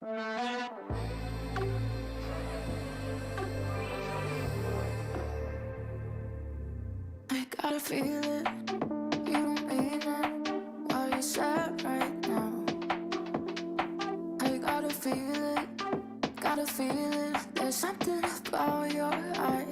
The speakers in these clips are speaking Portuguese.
I gotta feel it, you don't mean it, what you said right now. I gotta feel it, there's something about your eyes.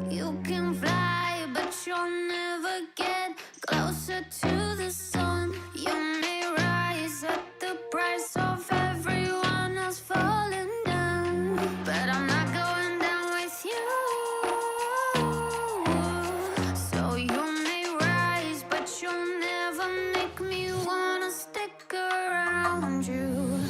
You can fly, but you'll never get closer to the sun. You may rise at the price of everyone else falling down, but I'm not going down with you. So you may rise, but you'll never make me wanna stick around you.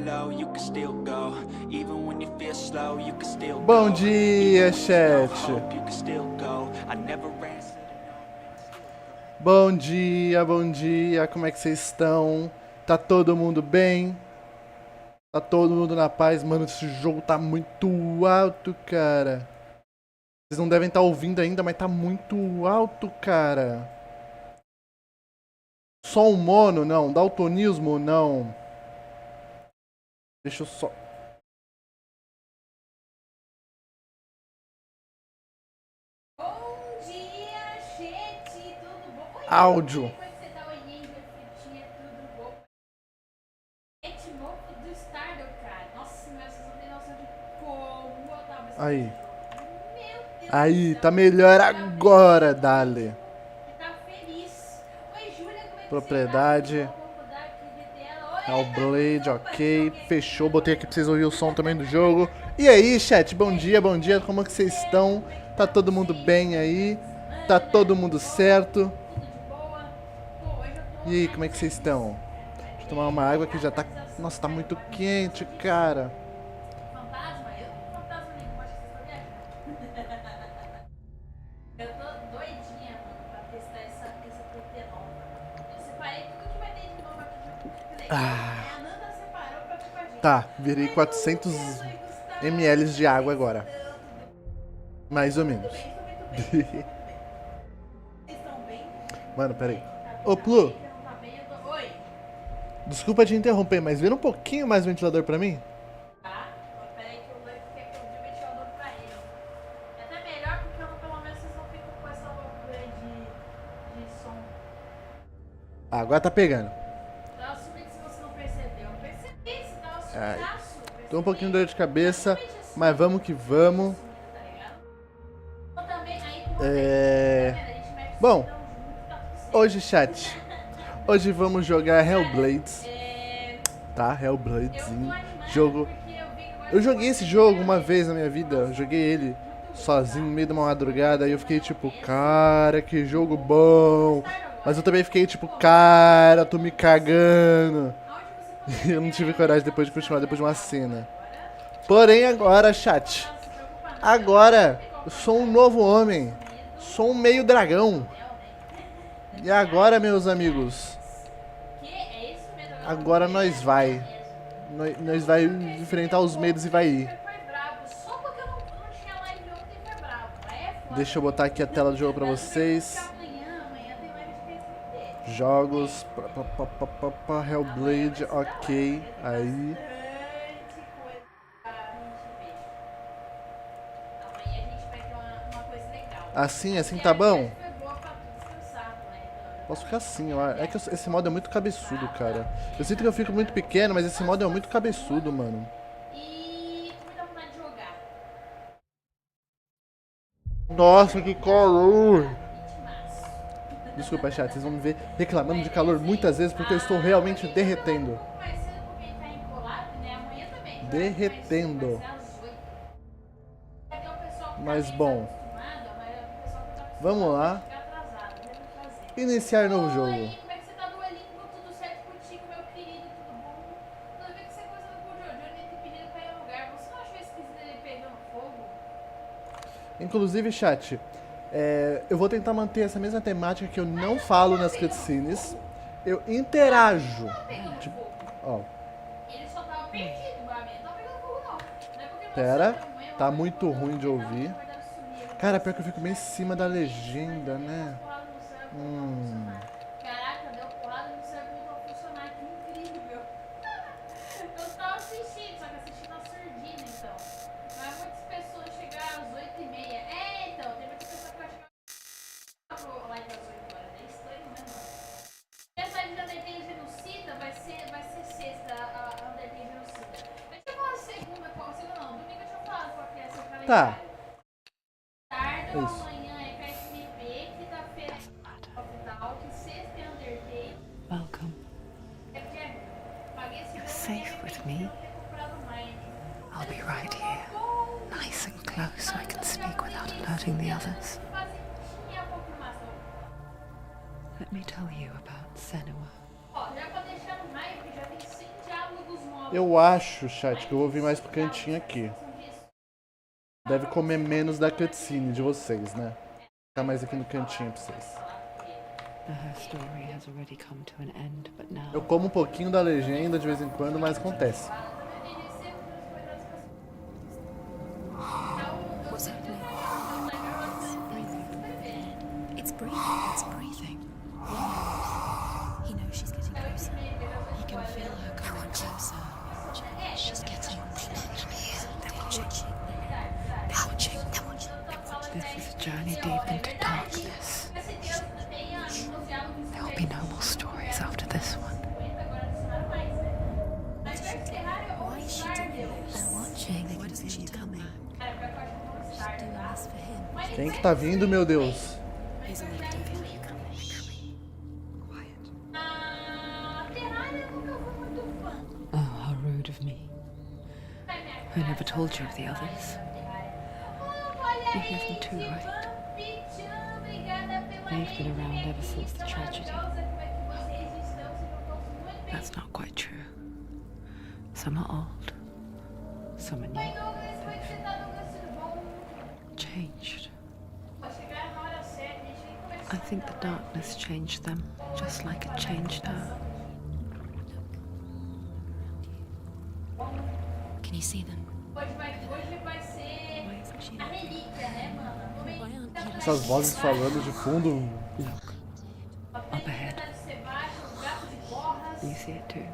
low, you can still go. Even when you feel slow, you can still go. Bom dia, chat. You can still go. I never answered. Bom dia, como é que vocês estão? Tá todo mundo bem? Tá todo mundo na paz? Mano, esse jogo tá muito alto, cara. Vocês não devem estar ouvindo ainda, mas tá muito alto, cara. Som mono, não. Daltonismo, não. Deixa eu só... Bom dia, gente, tudo bom? Oi, Áudio. como é que você tá? Oi, dia, tudo bom? Esse novo do *𝘬𝘀𝘀𝘀, cara. Nossa, vocês não têm noção de como eu tava esse Aí. jogo. Meu Deus Aí, do céu. tá melhor agora, Dale. Você tá feliz. Oi, Júlia, como é que Propriedade. você tá? Vou mudar aqui de tela. Oi, Hellblade, opa, ok. joguei. Fechou, botei aqui pra vocês ouvirem o som também do jogo. E aí, chat, bom dia, como é que vocês estão? Tá todo mundo bem aí? Tá todo mundo certo? Tudo de boa? Pô, hoje eu tô E aí, como é que vocês estão? Deixa eu tomar uma água que já tá... Nossa, tá muito quente, cara. fantasma? Eu não tô fantasma nenhum, acho que vocês estão viajando. Eu tô doidinha, mano, pra testar essa PT nova. Eu separei tudo que vai ter de novo aqui. A Nanda separou pra ter com a gente. Tá, virei 400 ml de água agora. Mais ou menos. Vocês estão bem? Mano, peraí. Ô, Plu, Não tá bem? Eu tô... Oi. desculpa te interromper, mas vira um pouquinho mais o ventilador pra mim? Tá? Peraí que eu vou quer que eu vi o ventilador pra ele. É até melhor porque eu, pelo menos vocês não ficam com essa loucura de som. Ah, agora tá pegando. Tava subindo se você não percebeu. Eu percebi, você tava Ai. subidaço. Tô um pouquinho de dor de cabeça, mas vamos que vamos. Bom, hoje, chat, hoje vamos jogar Hellblade, tá? Hellbladezinho, jogo... Eu joguei esse jogo uma vez na minha vida, eu joguei ele sozinho no meio de uma madrugada e eu fiquei tipo, cara, que jogo bom. Mas eu também fiquei tipo, cara, tô me cagando. E eu não tive coragem depois de continuar, depois de uma cena. Porém agora, chat, agora eu sou um novo homem, sou um meio dragão. E agora, meus amigos, agora nós vai enfrentar os medos e vai ir. Deixa eu botar aqui a tela do jogo pra vocês. Jogos, Hellblade, ok, aí. Assim tá bom? Posso ficar assim, ó. É que esse modo é muito cabeçudo, cara. Eu sinto que eu fico muito pequeno, mas esse modo é muito cabeçudo, mano. E como dá vontade de jogar? Nossa, que calor! Desculpa, chat, vocês vão me ver reclamando de calor muitas vezes porque eu estou realmente derretendo. Mais cedo porque ele tá encolado, né? Amanhã também. Derretendo. Mas bom, vamos lá. Iniciar novo jogo. Oi, como é que você tá, duelinho? Tudo certo contigo, meu querido? Tudo bom? Toda vez que você coisa com o Jojo, ele tem pedido pra ir no lugar. Você não achou esquisito ele pegando fogo? Inclusive, chat, eu vou tentar manter essa mesma temática que eu não falo nas cutscenes. Eu interajo. Pegando Tipo, fogo. ó, Ele só tava perdido, o bagulho. Não tava pegando fogo, não. Não é porque você pera, tem um erro, tá mas muito você ruim de ouvir. vai dar sumir. Cara, pior que eu fico meio em cima da legenda, né? Porrada no cérebro voltou a funcionar. Caraca, deu porrada no cérebro voltou a funcionar. Que incrível. Eu tava assistindo, só que assistindo a surdina, então. Mas muitas pessoas chegaram às 8h30. Então, tem muitas pessoas que acham que lá às 8 horas. É estranho, né, mano? Essa de Undertale Genocida vai ser sexta, a Undertale Genocida. Deixa eu falar segunda não. Domingo deixa eu falar qual que é seu calendário. Tá. Tarde, Isso. amanhã é 𝘊𝘶𝗶𝗶, quinta-feira é 𝘊𝘁𝘀𝘀, sexta é Undertale. Welcome. É porque paguei esse You're safe with me. I'll be right here, nice and close, so I can speak without alerting the others. Let me tell you about Senua. Ó, já pra deixar no naipe, já tem 100 diálogos novos. Eu acho, chat, que eu vou vir mais pro cantinho aqui. Deve comer menos da cutscene de vocês, né? Ficar mais aqui no cantinho pra vocês. Eu como um pouquinho da legenda de vez em quando, mas acontece. What's happening? It's breathing. It's breathing. He knows she's getting closer. He can feel her coming closer. She's getting closer. They're watching. They're watching. They're watching. This is a journey deep into darkness. There will be no more stories after this one. Why is she doing this? They're watching. Why doesn't she come back? She's doing this for him. Quem que tá vindo, meu Deus? He's a little devil. Quiet. Oh, how rude of me. I never told you of the others. You hear them too, right? They've been around ever since the tragedy. That's not quite true. Some are old, some are new. Changed. I think the darkness changed them, just like it changed her. Can you see them? Essas vozes falando de fundo. Look, up ahead. You see it too?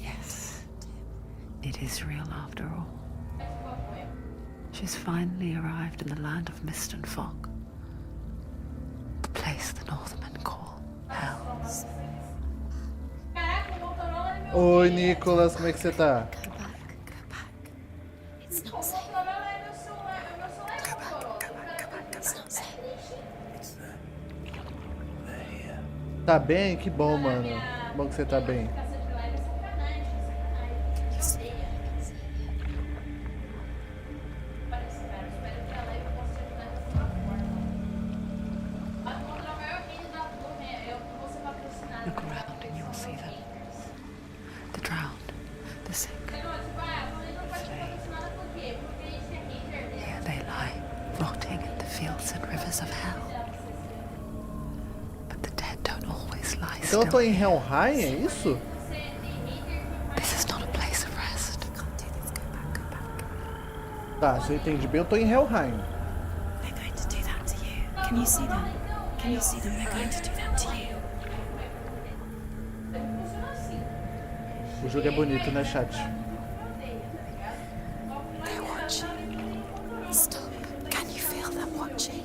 Yes. It is real after all. She's finally arrived in the land of mist and fog. The place the Northmen call Hell. Oi, Nicolas, como é que você tá? Go back. Go back. It's not safe. Go back. Go back. It's not safe. Tá bem? Que bom, mano. Bom que você tá bem. Look around and you'll see them. The drowned, the sick, the slain. Here they lie, rotting in the fields and rivers of hell. But the dead don't always lie Então still. eu tô em Helheim, é isso? This is not a place of rest. Tá, se eu entendi bem, eu tô em Helheim. They're going to do that to you. Can you see them? Can you see them? They're going to do that to you. O jogo é bonito, né, chat? They're watching. Stop. Can you feel them watching?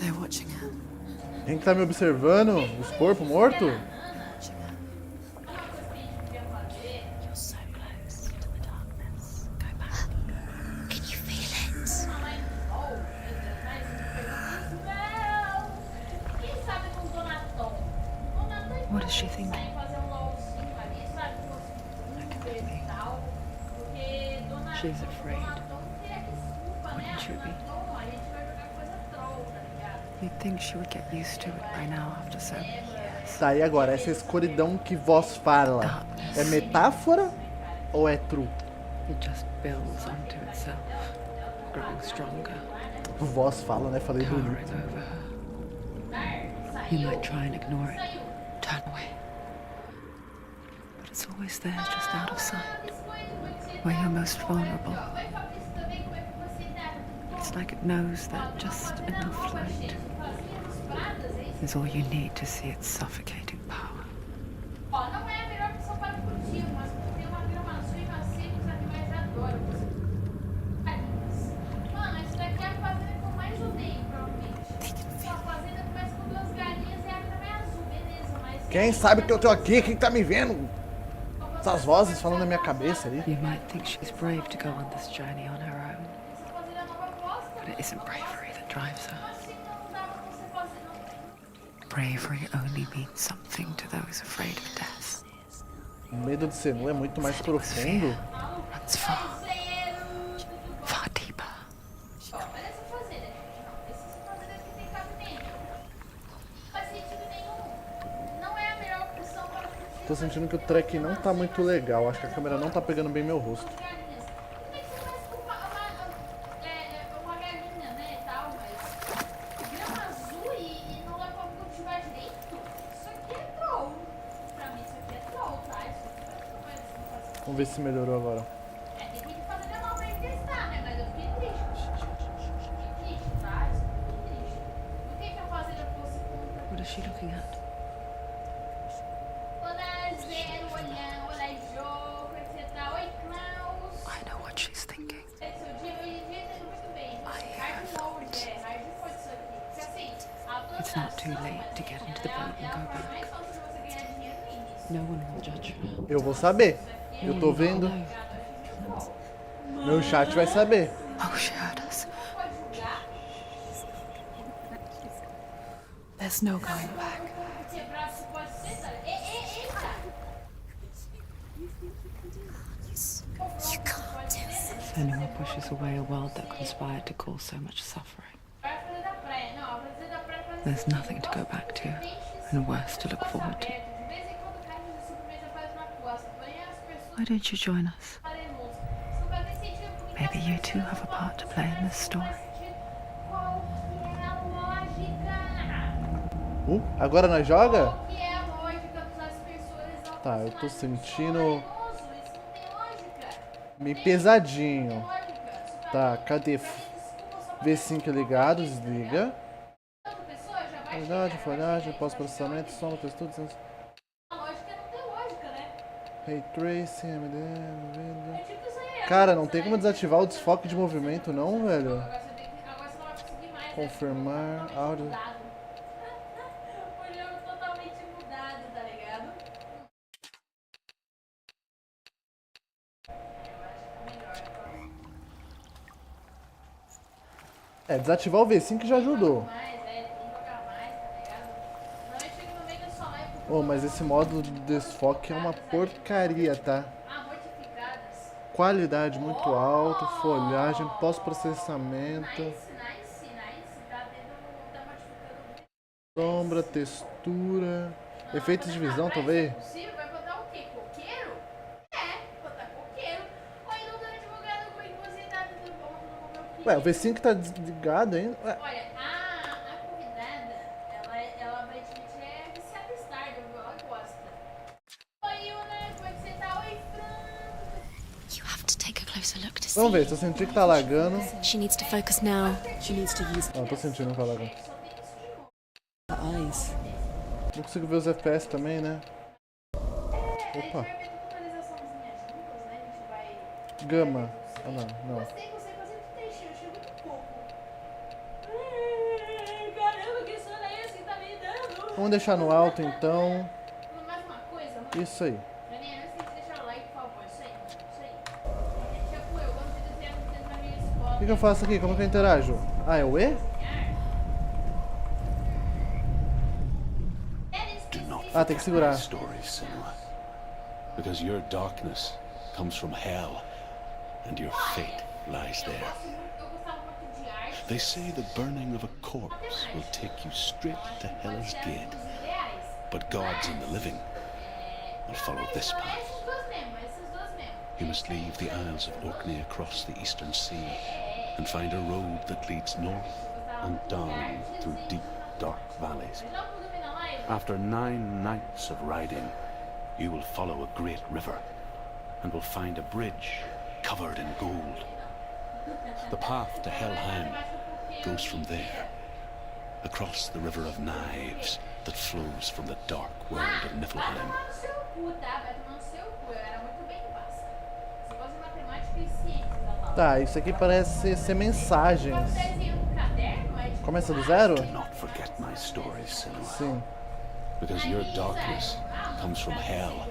They're watching her. Quem que tá me observando? Os corpos mortos? Watching her. You're so close to the darkness. Go back. Can you feel it? What is she thinking? She's afraid. Wouldn't you be? You'd think she would get used to it by now after so many years. Tá, e agora? Essa escuridão que vós fala é metáfora ou é true? It just builds onto itself, growing stronger, Vós fala, né? Falei towering bonito. over her. You might try and ignore it, turn away. But it's always there, just out of sight, where you're most vulnerable. It's like it knows that just enough light is all you need to see its suffocating power. Ó, não é a melhor opção para o cultivo, mas quando tem uma gramação e macio, os animais adoram. Mano, isso daqui é a fazenda que eu mais odeio, provavelmente. A fazenda começa com 2 galinhas e a grama é azul, beleza, mas... Quem sabe que eu tô aqui? Quem tá me vendo? Essas vozes falando na minha cabeça ali. You might think she's brave to go on this journey on her own, Essa fazenda é nova bosta, but it isn't bravery that drives her. assim não dava pra você fazer, não. Bravery only means something to those afraid of death. O medo de Senua é muito mais profundo. Runs far, far deeper. Ó, olha essa fazenda aqui. Essa fazenda aqui tem cabimento. Não faz sentido nenhum. Não é Tô sentindo que o track não tá muito legal. Acho que a câmera não tá pegando bem meu rosto. Uma galinha, né, e tal, mas grama azul e não dá pra cultivar direito? Isso aqui é troll. Pra mim isso aqui é troll, tá? Isso aqui não faz. Vamos ver se melhorou agora. É, tem que fazer de novo pra ele testar, né? Mas eu fiquei triste. Fiquei triste, tá? Isso aqui eu fiquei triste. O que eu faço se eu fosse contra? What is she looking at? Olá, Zero, olá, jogo, etc. Oi, Klaus. I know what she's thinking. Seu dia, hoje em dia, tá indo muito bem. Hard mode, hard mode isso aqui. Porque assim, a It's not too late to get into the boat and go back. mais fácil de você ganhar dinheiro no início. No one will judge her. Eu vou saber. Eu tô vendo. Meu chat vai saber. Oh, she heard us. Pode julgar, There's no going back. quebrar, você pode ser, tá? Eita! You can't do it. Senua pushes away a world that conspired to cause so much suffering. Vai fazer da praia. Não, vai fazer da praia pra There's nothing to go back to, and worse to look forward to. de vez em quando cai de sobremesa faz na costa. Porém, as pessoas Why don't you join us? faremos. Isso não faz nem sentido porque Maybe you two have a part to play in this story. qual que é a lógica? Agora nós joga? Qual que é a lógica dos aspersores ao Tá, eu tô personagem sentindo venenoso? Isso não tem lógica. meio pesadinho. Lógica. Tá, cadê? V5 ligado, desliga. Outra pessoa já vai Folhagem, folhagem, pós-processamento, som, textura. A lógica não tem lógica, né? Ray Tracing, MD. É tipo isso aí. Cara, não tem como desativar o desfoque de movimento, não, velho. Agora você não vai conseguir mais. né? Confirmar áudio. Mudado. O jogo totalmente mudado, tá ligado? É, desativar o V5 já ajudou. Mais, tem que jogar mais, tá ligado? Não, eu chego no meio da sua live. Oh, mas esse modo de desfoque é uma porcaria, tá? Mortificadas. Qualidade muito alta, folhagem, pós-processamento, Nice. Tá modificando. sombra, textura, efeitos de visão, talvez. Possível? Vai botar o quê? Coqueiro? Botar coqueiro. Oi, não tô advogado, como é que você tá? Tudo bom? Meu filho? Ué, o V5 tá desligado ainda? Ué, Olha, a convidada, ela aparentemente é viciada em Stardew, ela gosta. Oi, Yuna, como é que você tá? Oi, Fran. You have to take a closer look to see. vamos ver, se eu sentir que tá lagando. She needs to focus now. She needs to use Não, tô sentindo que tá lagando. Só tem isso de novo. her eyes. Não consigo ver os FPS também, né? A gente Opa, vai ver toda atualizaçãozinha juntas, né? A gente vai... gama. Ah, não. Gostei, mas eu achei muito pouco. Caramba, que sono é esse que tá me dando? Vamos deixar no alto, então. Mais uma coisa, mano. Isso aí. Daniel, antes de deixar o like, por favor. Isso aí. É tipo eu, quando você desenha dentro da minha escola. O que eu faço aqui? Como que eu interajo? Ah, é o E? Ah, tem que segurar. Stories, Senua, because your darkness comes from hell, and your fate lies there. Eu gostava muito de arte. They say the burning of a corpse will take you straight to 𝘭𝘪𝘷𝘦, but gods in the living will follow this path. Esses dois mesmo. You must leave the Isles of 𝘭𝘪𝘯 across the eastern sea, and find a road that leads north and down through deep, dark valleys. Não pude ver na live. After 9 nights of riding, you will follow a great river and will find a bridge covered in gold. The path to Helheim goes from there, across the river of knives that flows from the dark world of Vai Niflheim. tomar no seu cu, tá? Vai tomar no seu cu. Eu era muito bem básica. Você gosta de matemática e ciências, olha lá. Tá, isso aqui parece ser mensagens. Mas o desenho do caderno é tipo... Começa do zero? Do not forget my stories, Senua, Sim. because your darkness comes from hell,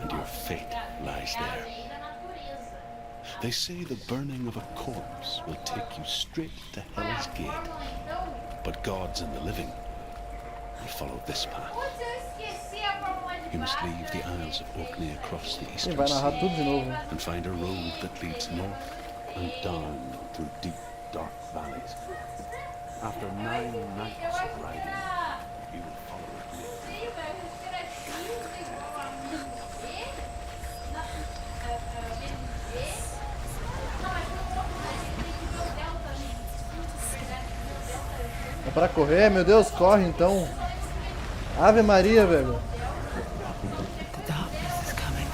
and your fate lies É a there. lei da natureza. They say the burning of a corpse will take you straight to 𝘭𝘪𝘷𝘦, Então, but gods in the living will follow this path. putz, eu esqueci a fórmula de You must Bhaskara, leave the Isles of 𝘭𝘪𝘯 across the Ih, eastern vai narrar sea tudo de novo. and find a road that leads north and down through deep, dark valleys. After 9 nights Eu of acho que riding, era... you will follow a great Sim, velho, acho que era X igual a Pra correr? Meu Deus, corre então. Ave Maria, velho. The darkness is coming.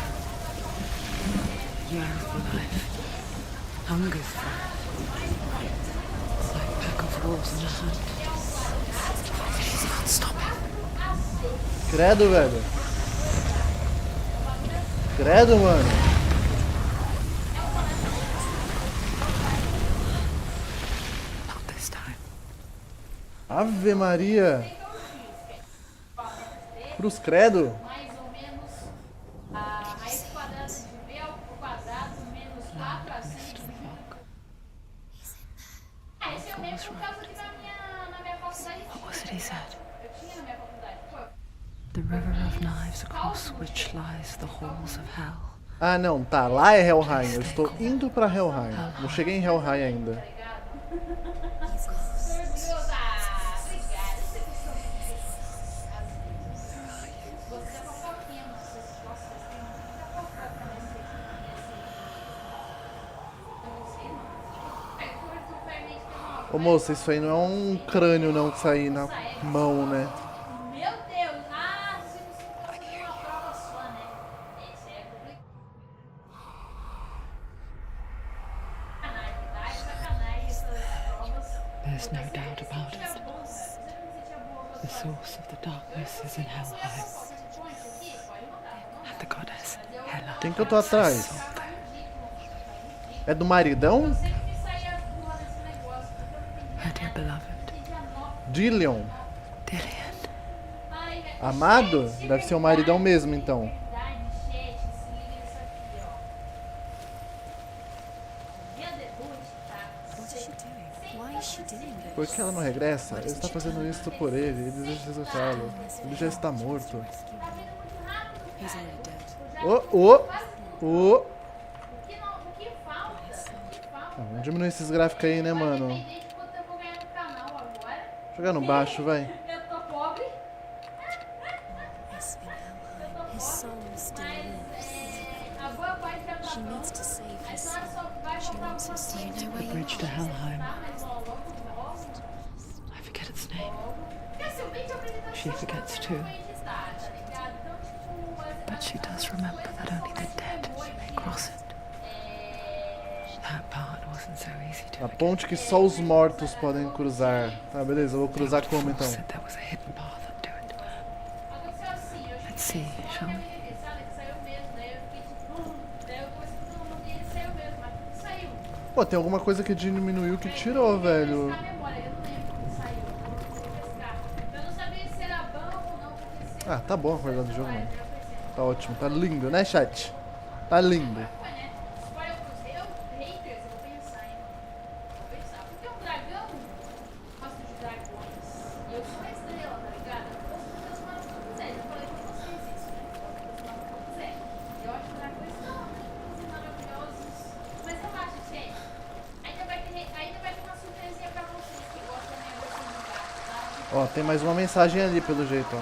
Yearns for life. Hungers for it. It's like a pack of wolves in a hunt. She's not stopping. Credo, velho. Credo, mano. Not this time. Ave Maria. Cruz credo. Mais ou menos a raiz quadrada de 𝑉² menos 4/5. Esse eu lembro por causa que na minha faculdade What was it he said? eu tinha na minha faculdade. Pô, The river of knives across which lies the halls of hell. Ah, não, tá. Lá é Helheim. Eu estou indo pra Helheim. Não cheguei em Helheim ainda. Ô moça, isso aí não é um crânio não que sair na mão, né? meu Deus, você não se fazendo uma prova só, né? Esse é complicado. Sacanagem essas provas. There's no doubt about it. The source of the darkness is in Helheim. And the goddess Hela. Quem que eu tô atrás? É do maridão? Her dear beloved, Dillion. Dillion. Amado? Deve ser o maridão mesmo, então. What is she doing? Why is she doing this? Por que ela não regressa? Ele está fazendo isso por ele. Ele deseja resgatá-lo. Ele já está morto. He's already dead. Ô. Vamos diminuir esses gráficos aí, né, mano? Jogar no baixo, vai. Eu tô pobre. Yes, in Helheim. His soul still lives. A boa parte da She needs to save his soul. vai She wants his soul to the bridge to Helheim. I forget its name. She forgets too. But she does remember that only the dead may cross it. That part wasn't so easy to A forget. ponte que só os mortos podem cruzar. Tá, beleza. Eu vou cruzar como, então? Said there was a hidden path up to it. Let's see, shall we? Pô, tem alguma coisa que diminuiu que tirou, velho. Ah, tá bom a qualidade do jogo, mano. Tá ótimo, tá lindo, né, chat? Tá lindo. Ó, tem mais uma mensagem ali, pelo jeito, ó.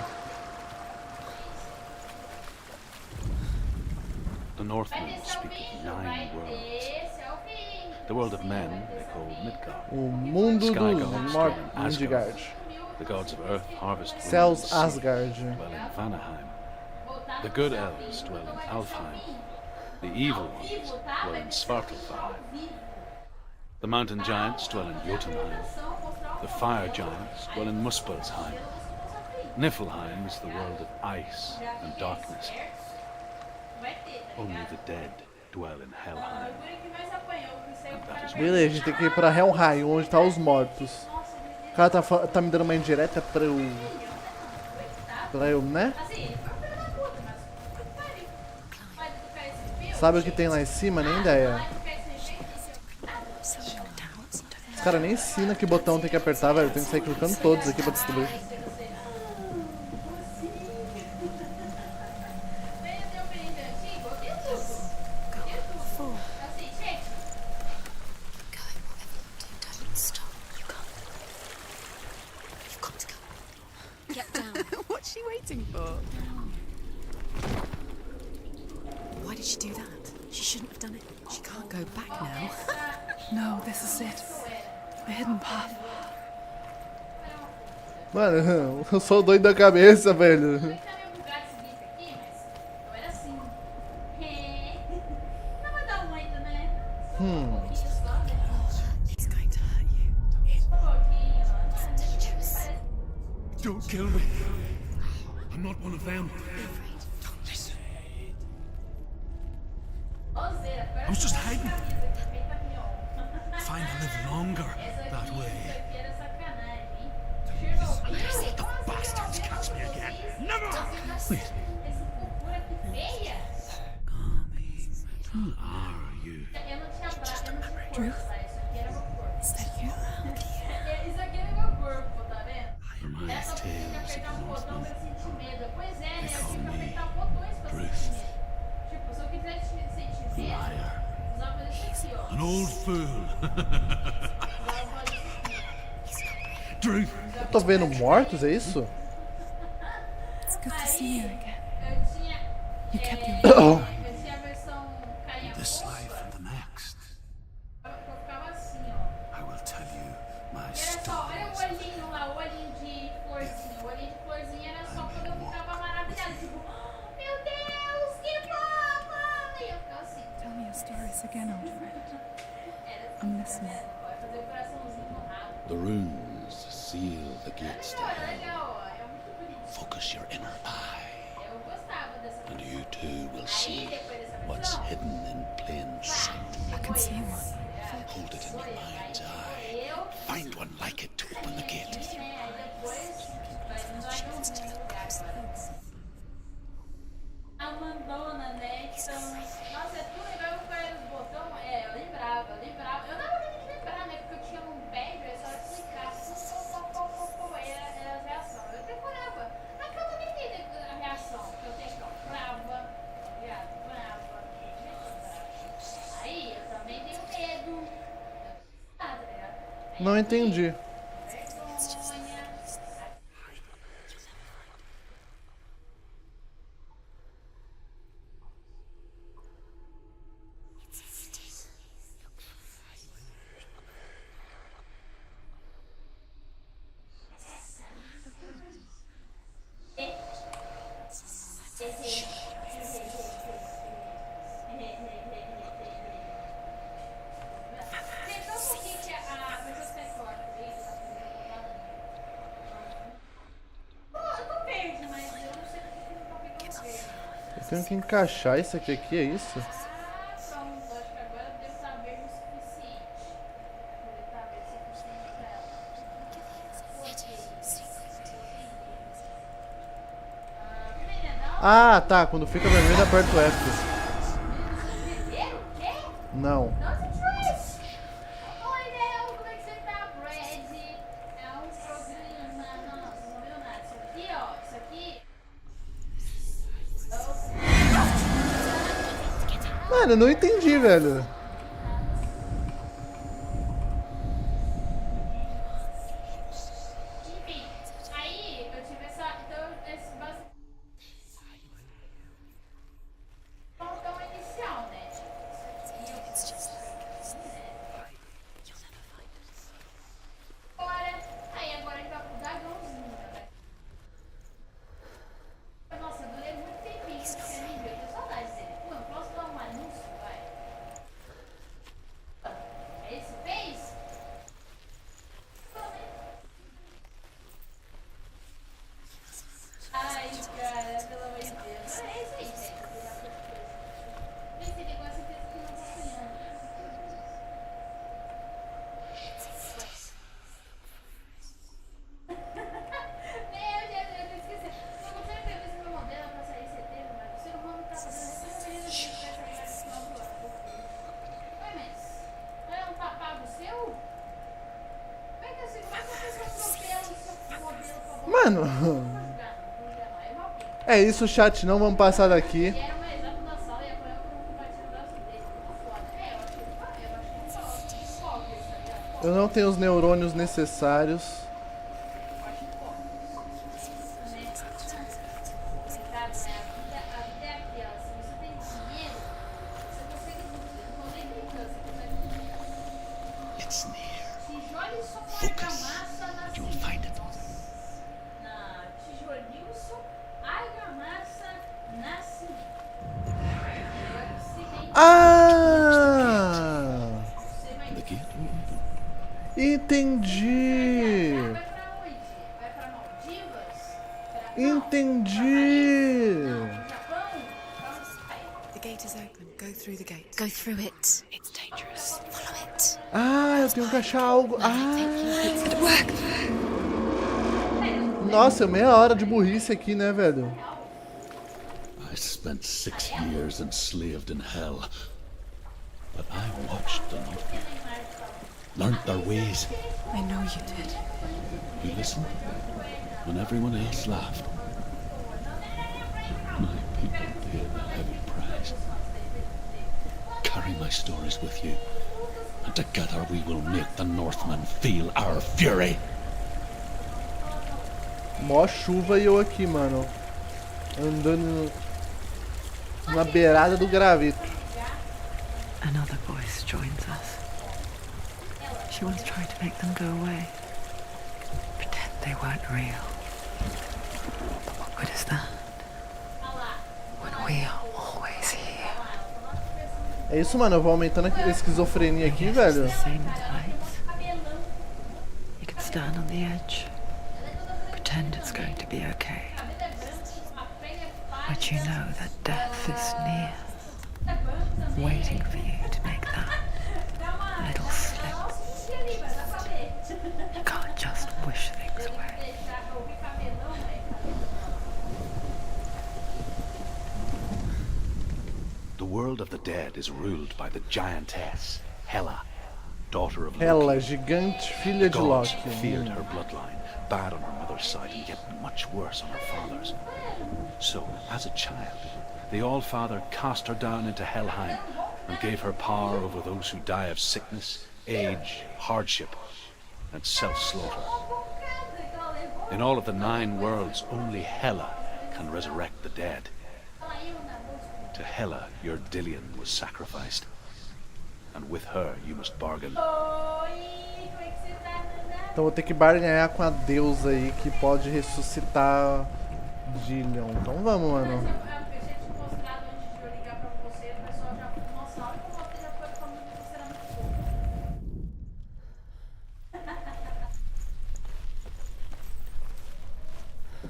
The Northmen speak of 9 worlds. The world of men they call Midgard. O mundo Sky dos gods mortos, dwell in Midgard. The gods of earth harvest wood and Céus, sea, Asgard. dwell in Vanaheim. The good elves dwell in Alfheim. The evil ones dwell in 𝘰𝘋𝗶𝗏. The mountain giants dwell in Jotunheim. The fire giants dwell in 𝘰𝘋𝗶𝗏. Niflheim is the world of ice and darkness. Only the dead dwell in Helheim. And that is where Beleza, a gente tem que ir pra Helheim, onde tá os mortos. O cara tá me dando uma indireta pra eu... né? Sabe o que tem lá em cima? Nem ideia. Os caras nem ensinam que botão tem que apertar, velho. Tem que sair clicando todos aqui pra descobrir. What's she waiting for? Why did she do that? She shouldn't have done it. She can't go back now. No, this is it. The hidden path. Mano, eu sou doido da cabeça, velho. Tá meio bugado esse bife aqui, mas eu era assim. Não vai dar muito, né? Só um pouquinho só, né? It's going to hurt you. Um pouquinho. Parece. Don't kill me. I'm not one of them. Don't listen. Ozeira, I was just hiding. camisa aqui, feita mion. Find I live longer that way. Isso aqui era sacanagem, hein? Chernobyl? The Como assim, bastards Chernobyl? catch me again. Never! Esse fofura que feia. Who are you? Eu não tinha braço, eu não tinha corpo, tá? Isso aqui era meu corpo. Is that you? Isso aqui era meu corpo, tá vendo? For my Era só porque tinha que tales apertar um of botão pra wisdom. sentir medo. Pois é, né? Eu call tinha que me apertar botões pra Bruce. sentir medo. Tipo, se eu quisesse sentir medo, Liar. usava fazer isso aqui, ó. An old fool. Usava fazer isso aqui. Druth. Eu tô vendo mortos, é isso? It's good to see you again. Eu tinha. You kept your Eu tinha a versão carinha This roxa. life and the next. Eu ficava assim, ó. I will tell you my E era story. só, olha o olhinho lá, o olhinho de florzinha. O olhinho de florzinha era só quando eu ficava maravilhada. Tipo, "Oh, meu Deus, que fofa! E eu ficava assim. Tell me your stories again, old friend. Era assim, I'm tá listening. vendo? Vai fazer o coraçãozinho no rabo. The runes seal the gates to Não, é hell. legal, ó. É muito bonito. Focus your inner eye, Eu gostava dessa and versão. you too will Aí, see depois dessa what's versão, hidden in plain sight. I can see one. Hold it in your mind's eye. eu, Find one like it to open the gate. né, aí depois, vai no lugar agora. A Mandona, né? Então, nossa, é tudo legal com os botões. É, eu lembrava. Eu dava pra gente lembrar, né? Porque eu tinha um pad, é só clicar. Aí era as reações. Eu decorava. Acaba nem tendo a reação. Eu tenho que, ó, brava, ligado? Brava. Aí eu também tenho medo. Ah, tá ligado? Não entendi. Vergonha. Eu tenho que encaixar isso aqui, é isso? Pronto, acho que agora deve estar verde o suficiente. Deve estar verde o suficiente pra ela. Ah, tá. Quando fica vermelho, aperta o F. Vermelho? O quê? Não. Nossa, Trish! Oi, Léo, como é que você tá, Brad? É um programa. Não, vocês não viram nada. Isso aqui, ó. Isso aqui. Mano, eu não entendi, velho. Enfim, aí eu tive essa. Então, esse botão inicial, né? It's just Agora, aí agora a gente vai pro dragãozinho, né? Nossa, eu durei muito tempinho sem esse nível. Eu tenho saudade dele. Pô, eu posso dar um anúncio, vai? É esse fez? Ai, cara, pelo amor de Deus. É isso aí, gente. Esse negócio tem que não tá sonhando. Meu Deus, eu esqueci. Eu não sei prever se meu modelo vai sair em setembro, mas o ser humano tá fazendo tudo que ele vai sair no final do ano. Ué, mas não é um tapado seu? Como é que eu sei? Como é que a pessoa atropela o seu modelo pra botar? Mano. Não vou julgar, não. É mal feito. É isso, chat. Não vamos passar daqui. Ele era uma exata da sala e apanhou por um compartilho do braço dele. Muito foda. É, eu achei que foda, tá ligado? Eu não tenho os neurônios necessários. It's near. Focus, and you will find it. Entendi. Vai pra onde? Vai pra Maldivas? Entendi. Japão? The gate is open. Go through the gate. Go through it. It's dangerous. Follow it. Ah, eu tenho que achar algo. It's gonna work. Nossa, meia hora de burrice aqui, né, velho? I spent 6 years enslaved in hell, but I watched the Northmen, learnt their ways. I know you did. You listened when everyone else laughed. My people paid a heavy price. Carry my stories with you, and together we will make the Northmen feel our fury. Mó chuva e eu aqui, mano. Andando na beirada do graveto. Another voice joins us. She once tried to make them go away. Pretend they weren't real. But what good is that? When we are always here. É isso, mano. Eu vou aumentando a esquizofrenia aqui, velho. The same tides. You can stand on the edge. Pretend it's going to be okay. But you know that death is near. Waiting for you to make that little slip. You can't just wish things away. The world of the dead is ruled by the giantess, Hela, daughter of Ela, Loki. gigante, filha de Gods Loki. feared her bloodline, bad on her mother's side and yet much worse on her father's. So, as a child, the All-Father cast her down into Helheim and gave her power over those who die of sickness, age, hardship, and self-slaughter. In all of the 9 worlds, only Hela can resurrect the dead. To Hela, your 𝘰𝘰𝘰𝘀 was sacrificed, and with her you must bargain. Então vou ter que barganhar com a deusa aí que pode ressuscitar 𝘰𝘰𝘰𝘀. Então vamos, mano. Eu tinha te mostrado antes de eu ligar pra você, o pessoal já. Nossa, a hora que eu voltei já foi falando que você era muito fofo.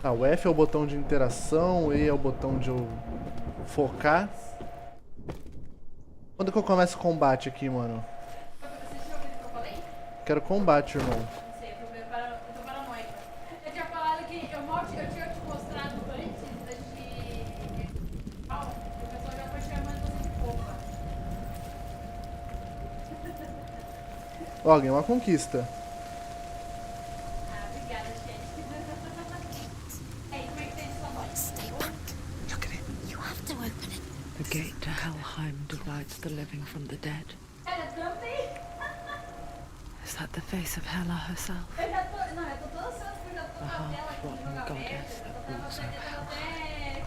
Ah, o F é o botão de interação, o E é o botão de eu focar. Quando que eu começo o combate aqui, mano? Você já ouviu o que eu falei? Quero combate, irmão. Não sei, eu tô paranoica. Eu tinha falado que eu tinha te mostrado antes de. O pessoal já foi chamando você de fofa. Ó, ganhei uma conquista. Ah, obrigada, gente. Ei, como é que tem sua voz? Stay back. Look at it. You have to open it. The gate to Helheim divides the living from the dead. Ela também? Is that the face of Hela herself? Eu já tô. Não, eu tô toda ansiosa porque eu já tô na tela aqui no jogo aberto. Eu tava pretendendo até.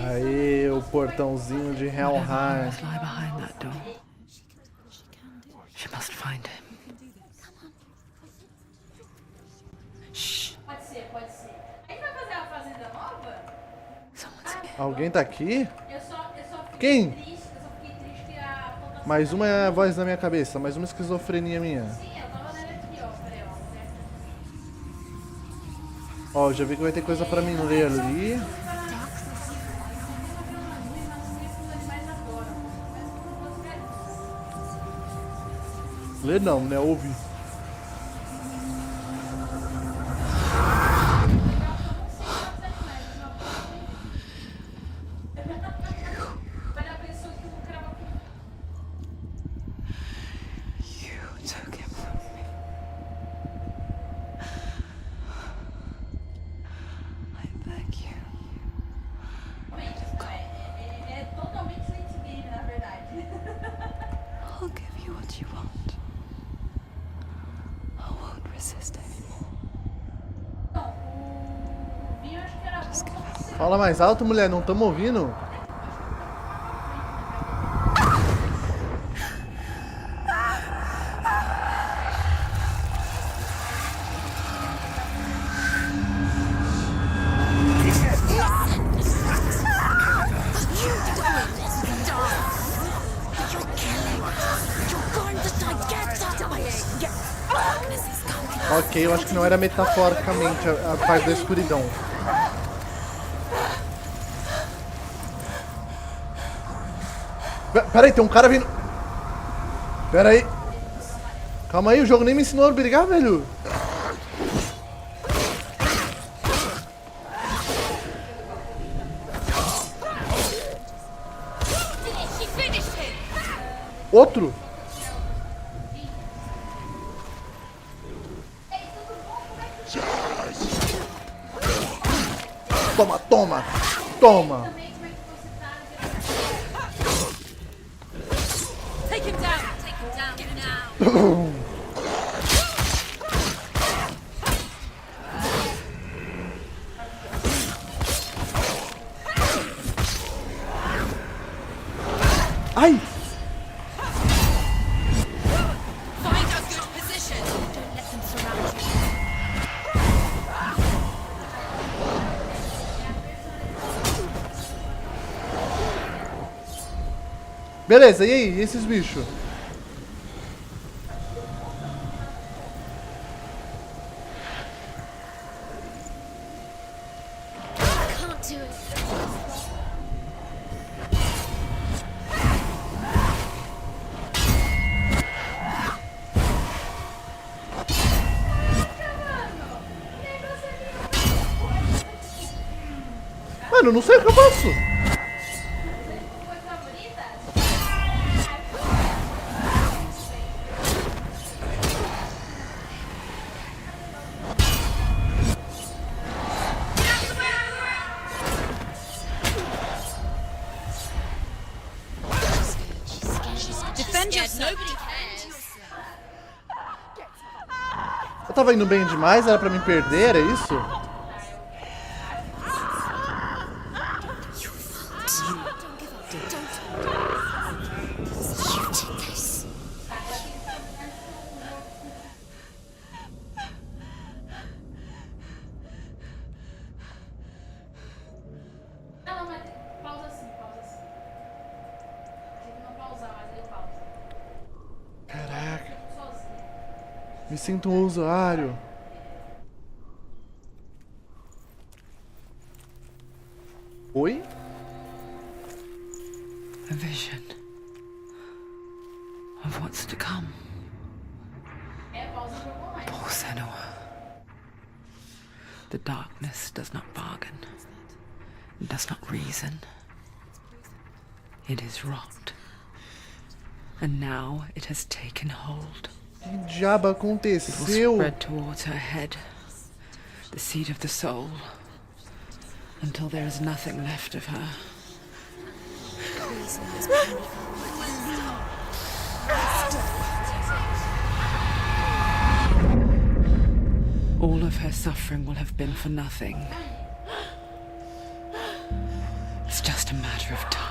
Aí, o portãozinho de Whatever Helheim. must lie behind that door. She must find him. Shh. Pode ser, pode ser. A gente vai fazer uma fazenda nova? Someone's here. Alguém tá aqui? Eu só fiquei Quem? triste. Eu só fiquei triste que a plantação. Mais uma voz na minha cabeça, mais uma esquizofrenia minha. Sim, eu tava nela aqui, ó. Peraí, ó. Ó, já vi que vai ter coisa pra mim ler ali. Ler não, né? Ouvir. You took him from me. I beg you. É totalmente late game, na verdade. I'll give you what you want. I won't resist anymore. Não, o vinho acho que era bom só você. Fala mais alto, mulher, não tamo ouvindo. You're going to die. Get dying. Darkness is coming. Ok, eu acho que não era metaforicamente a parte da escuridão. Pera aí, tem um cara vindo. Pera aí. Calma aí, o jogo nem me ensinou a brigar, velho. Outro? Toma, toma, toma. Take him down. Take him down. Get him down. Ai! Find a good position. Don't let them surround you. Beleza, e aí? E esses bichos? Can't do it. Mano, eu não sei o que eu faço. Defend yourself. Nobody cares. Eu tava indo bem demais, era pra me perder, era isso? Não, mas pausa assim, pausa assim. Tem que não pausar, mas ele pausa. Caraca, Sozinho. me sinto um usuário. Oi? A vision of what's to come. É, pausa o jogo online. Poor Senua. The darkness does not bargain. It does not reason. It is rot. And now it has taken hold. Que diabo It will aconteceu? spread towards her head, the seat of the soul, until there is nothing left of her. All of her suffering will have been for nothing. It's just a matter of time.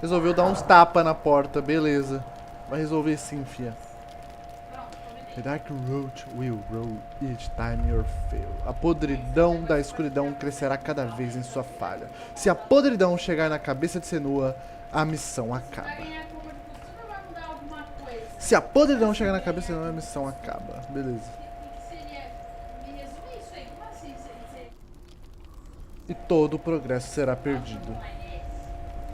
Resolveu dar uns tapas na porta, beleza. Vai resolver sim, fia. The dark road will roll each time you fail. A podridão da escuridão crescerá cada vez em sua falha. Se a podridão chegar na cabeça de Senua, a missão acaba. Ganhar curva de costura vai mudar alguma coisa? Se a podridão chegar na cabeça de Senua, a missão acaba. Beleza. O que seria? Me resume isso aí. Como assim? E todo o progresso será perdido.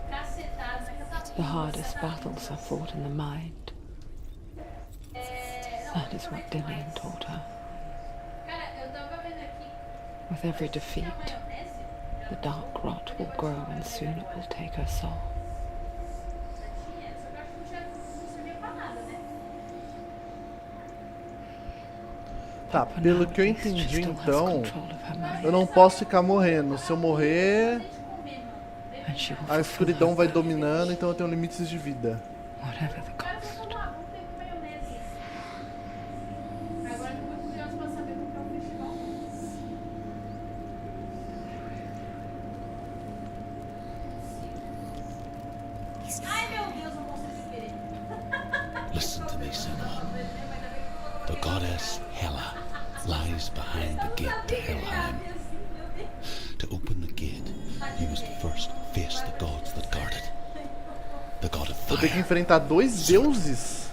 Cacetado, né? The hardest battles are fought in the mind. That is what 𝘮𝘀𝘀 taught her. Cara, eu tava vendo aqui. With every defeat, Maionese? the dark rot will grow and soon it will take her soul. Tinha, só que eu acho que não servia pra nada, né? Tá, For pelo now, que eu at least she entendi still has então, control of her mind, eu não posso ficar morrendo. Se eu morrer, and she will a fulfill escuridão her vai purpose, dominando, então eu tenho limites de vida. whatever the Cara, cost. vamos lá, vamos ter com maionese. Agora eu tô muito curiosa pra saber como que é o festival. Ai meu Deus, não consigo esperar. Listen to me, Senua. The goddess Hela lies behind the gate to Helheim. To open the gate, you must first face the gods that guard it. the god of Vou ter que fire, enfrentar dois deuses?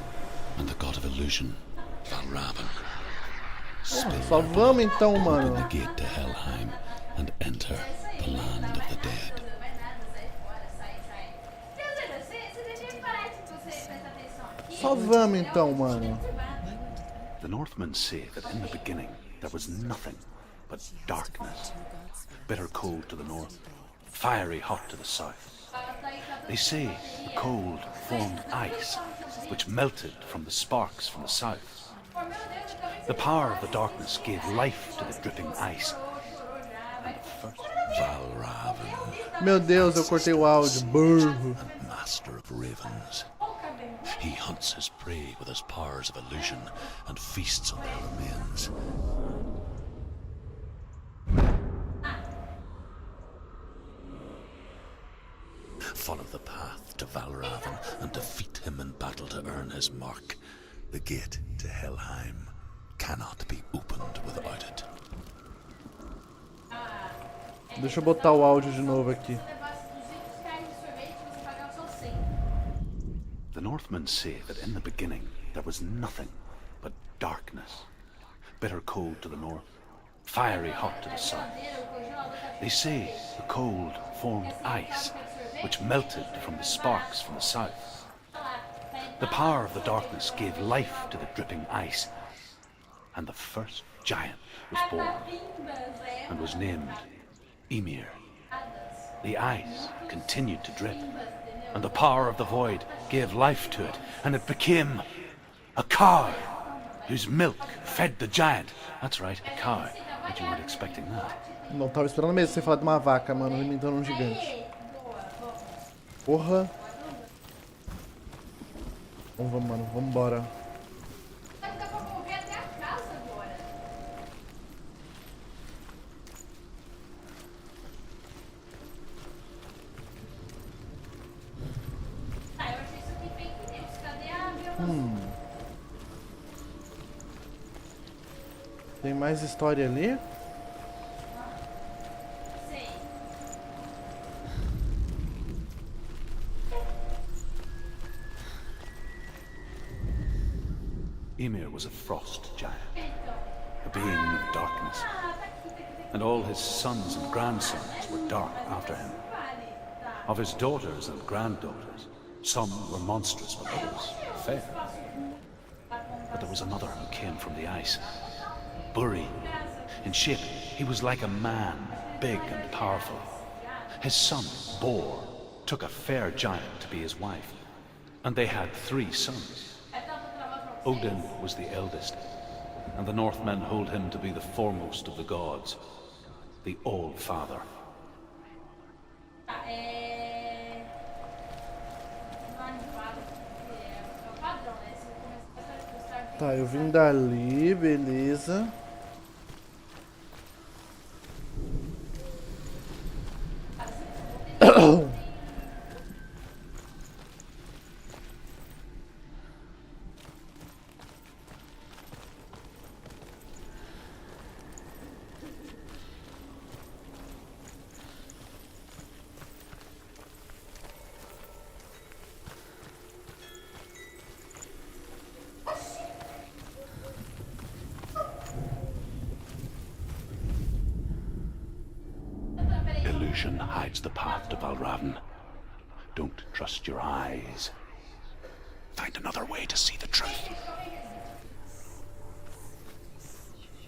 and the god of illusion, 𝘰𝘯𝘯𝘶. Só vamos então, Open mano. the gate to Helheim and enter the land of the dead. Só vamos então, mano. The Northmen say that in the beginning there was nothing but darkness, bitter cold to the north, fiery hot to the south. They say the cold formed ice, which melted from the sparks from the south. The power of the darkness gave life to the dripping ice. And the first 𝘰𝘯𝘯𝘶, Meu Deus, eu cortei o áudio. Burro. master of ravens. He hunts his prey with his powers of illusion and feasts on their remains. Follow the path to 𝘰𝘯𝘯𝘶 and defeat him in battle to earn his mark. The gate to Helheim cannot be opened without it. Deixa eu botar o áudio de novo aqui. The Northmen say that in the beginning there was nothing but darkness, bitter cold to the north, fiery hot to the south. They say the cold formed ice, which melted from the sparks from the south. The power of the darkness gave life to the dripping ice, and the first giant was born, and was named Ymir. The ice continued to drip, and the power of the void gave life to it, and it became a cow, whose milk fed the giant. That's right, a cow. But you weren't expecting that. Não, tava esperando mesmo você falar de uma vaca, mano, alimentando um gigante. Porra. Vamos, mano, vambora. Tem mais história ali? Ymir was a frost giant, a being of darkness, and all his sons and grandsons were dark after him. Of his daughters and granddaughters, some were monstrous, but others fair. But there was another who came from the ice, 𝘬𝘂𝘓. In shape, he was like a man, big and powerful. His son, 𝘬𝘁, took a fair giant to be his wife, and they had 3 sons. Odin was the eldest, and the Northmen hold him to be the foremost of the gods, the All-Father. Tá, eu vim dali, beleza. Illusion hides the path to 𝘰𝘯𝘯𝘶. Don't trust your eyes. Find another way to see the truth.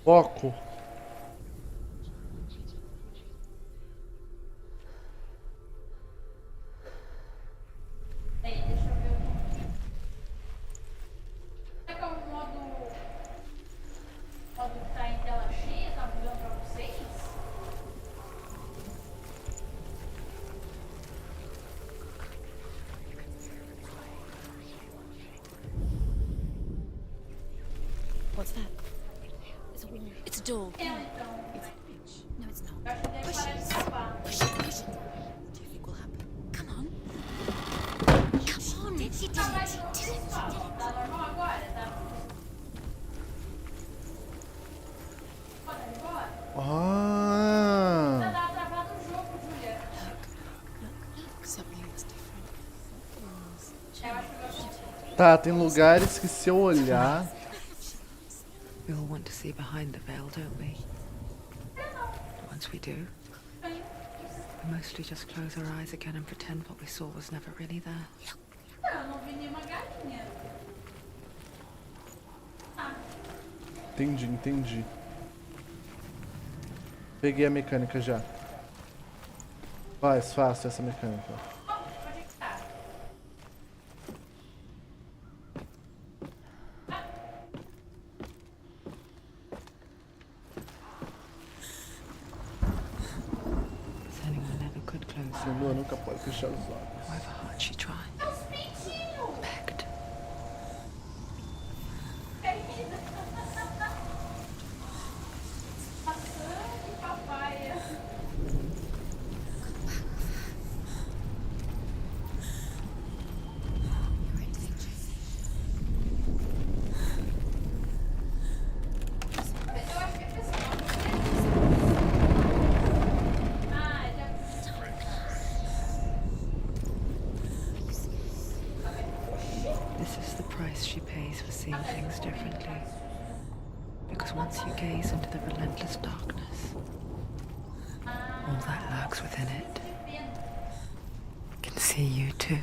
Foco. What's that? It's a door. No, it's not. Push it. Push it. Push it. Do you think will happen? Come on. Come on. She did it. She did it. Ah. Look. Something that's different. Tá, tem lugares que se eu olhar... We all want to see behind the veil, don't we? Once we do, we mostly just close our eyes again and pretend what we saw was never really there. Eu não vi nenhuma galinha. Entendi, entendi. Peguei a mecânica já. Faz fácil essa mecânica. Senua never could close her Senua nunca pode fechar os olhos. however hard she tried. Begged. This is the price she pays for seeing things differently. Because once you gaze into the relentless darkness, all that lurks within it can see you too.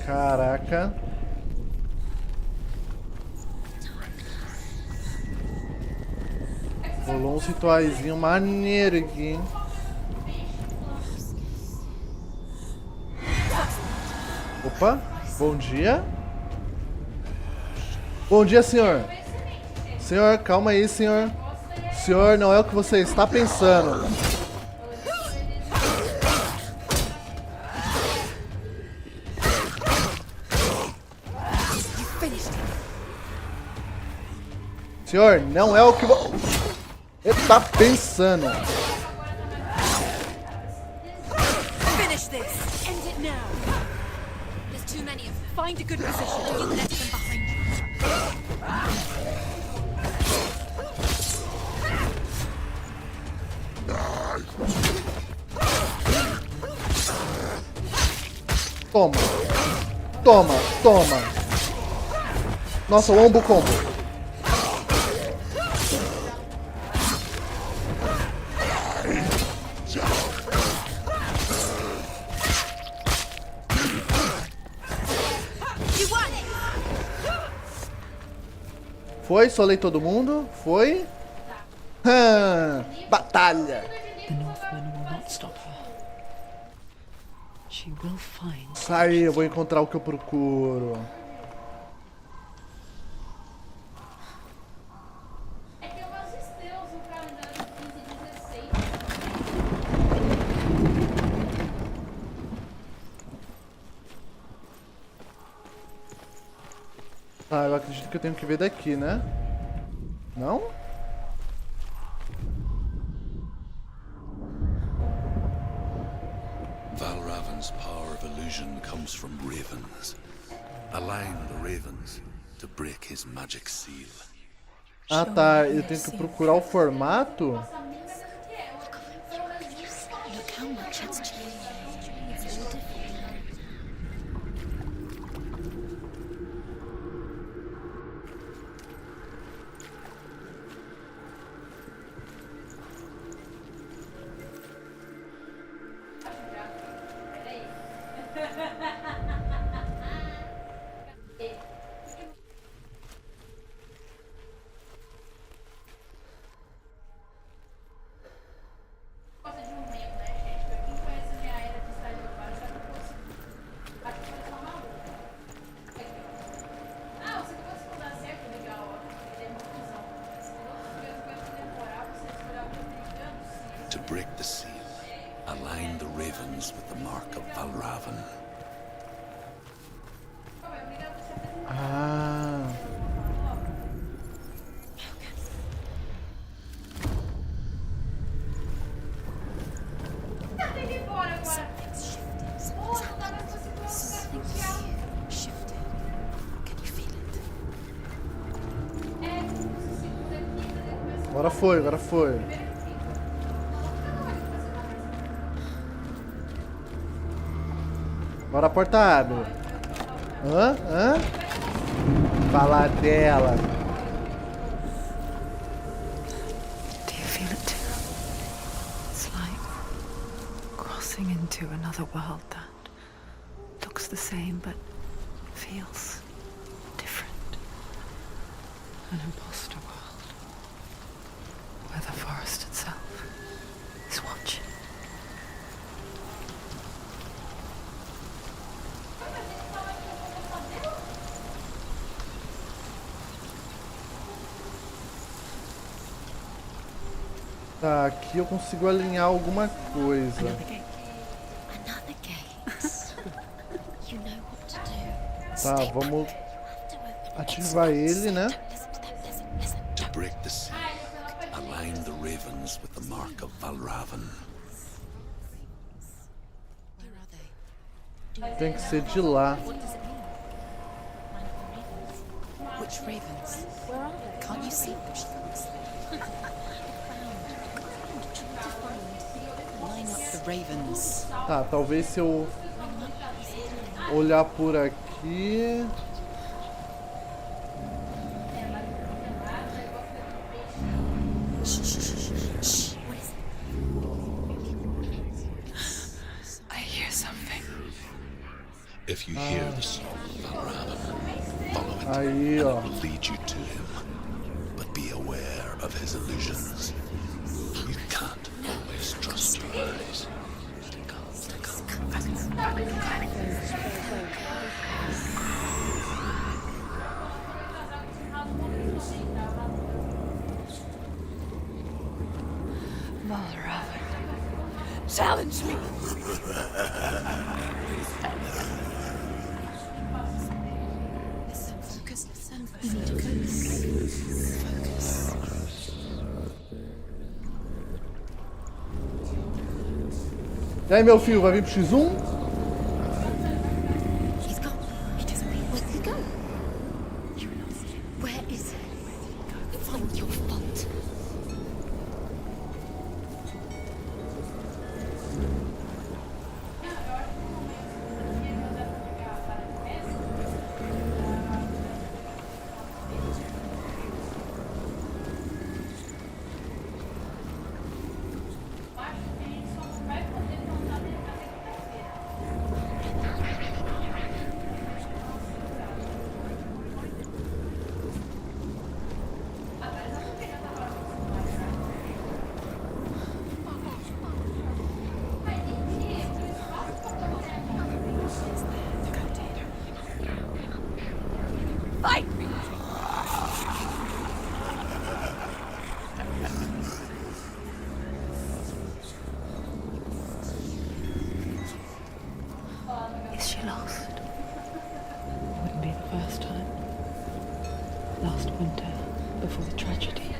Caraca. Rolou um rituaizinho maneiro aqui, hein? Opa, bom dia. Bom dia, senhor. Senhor, calma aí, senhor. Senhor, não é o que você está pensando. Senhor, não é o que você está pensando. Finish this. End it now. There's too many of them. Find a good position. You let them behind you. Toma. Toma, toma. Nossa, o ombo combo. Foi? Solei todo mundo? Foi? Batalha! The Northmen will not stop her. She will find. Aí, eu vou encontrar o que eu procuro. É que tem umas estrelas no calendário 15 e 16. Ah, eu acredito que eu tenho que ver daqui, né? Não? Valravn's power of illusion comes from ravens. Align the ravens to break his magic seal. Ah, tá. Eu tenho que procurar o formato? Look how much it's changed. It's all different now. Gosta de um medo, né, gente? Pra quem conhece a minha era de estágio de baixo, sabe que eu acho que foi só maluca. Ah, você começou a mudar certo, legal, ó. Ele é muito visão. Se outros coisas temporal, você esperava brigando, sim. To break the seal, align the ravens with the mark of Valravn. Ah. Tá, tem que ir embora. Agora foi, agora foi. Agora a porta abre. Hã? Falar dela. Do you feel it too? It's like crossing into another world that looks the same but feels different. An imposter world where the forest itself is watching. Tá, aqui eu consigo alinhar alguma coisa. Another gate. You know what to do. Tá, vamos ativar ele, né? To break the seal, align the ravens with the mark of 𝘊𝘯𝘯𝘶. Where are they? Tem que ser de lá. What does it mean? Which ravens? Where are they? Can't you see them? Line up the ravens. Tá, talvez se eu olhar por aqui. I hear something. If you hear the song of 𝘊𝘯𝘯𝘯, follow it. Aí, ó. It will lead you to him. But be aware of his illusions. You can't always trust your eyes. 𝘊𝘯𝘯𝘯, challenge me. Listen, focus, listen. You need to focus. E aí, meu filho, vai vir pro X1? He's gone. He disappeared. Where did he go? Where is he? Find your fault. Is she lost? Wouldn't be the first time. Last winter, before the tragedy,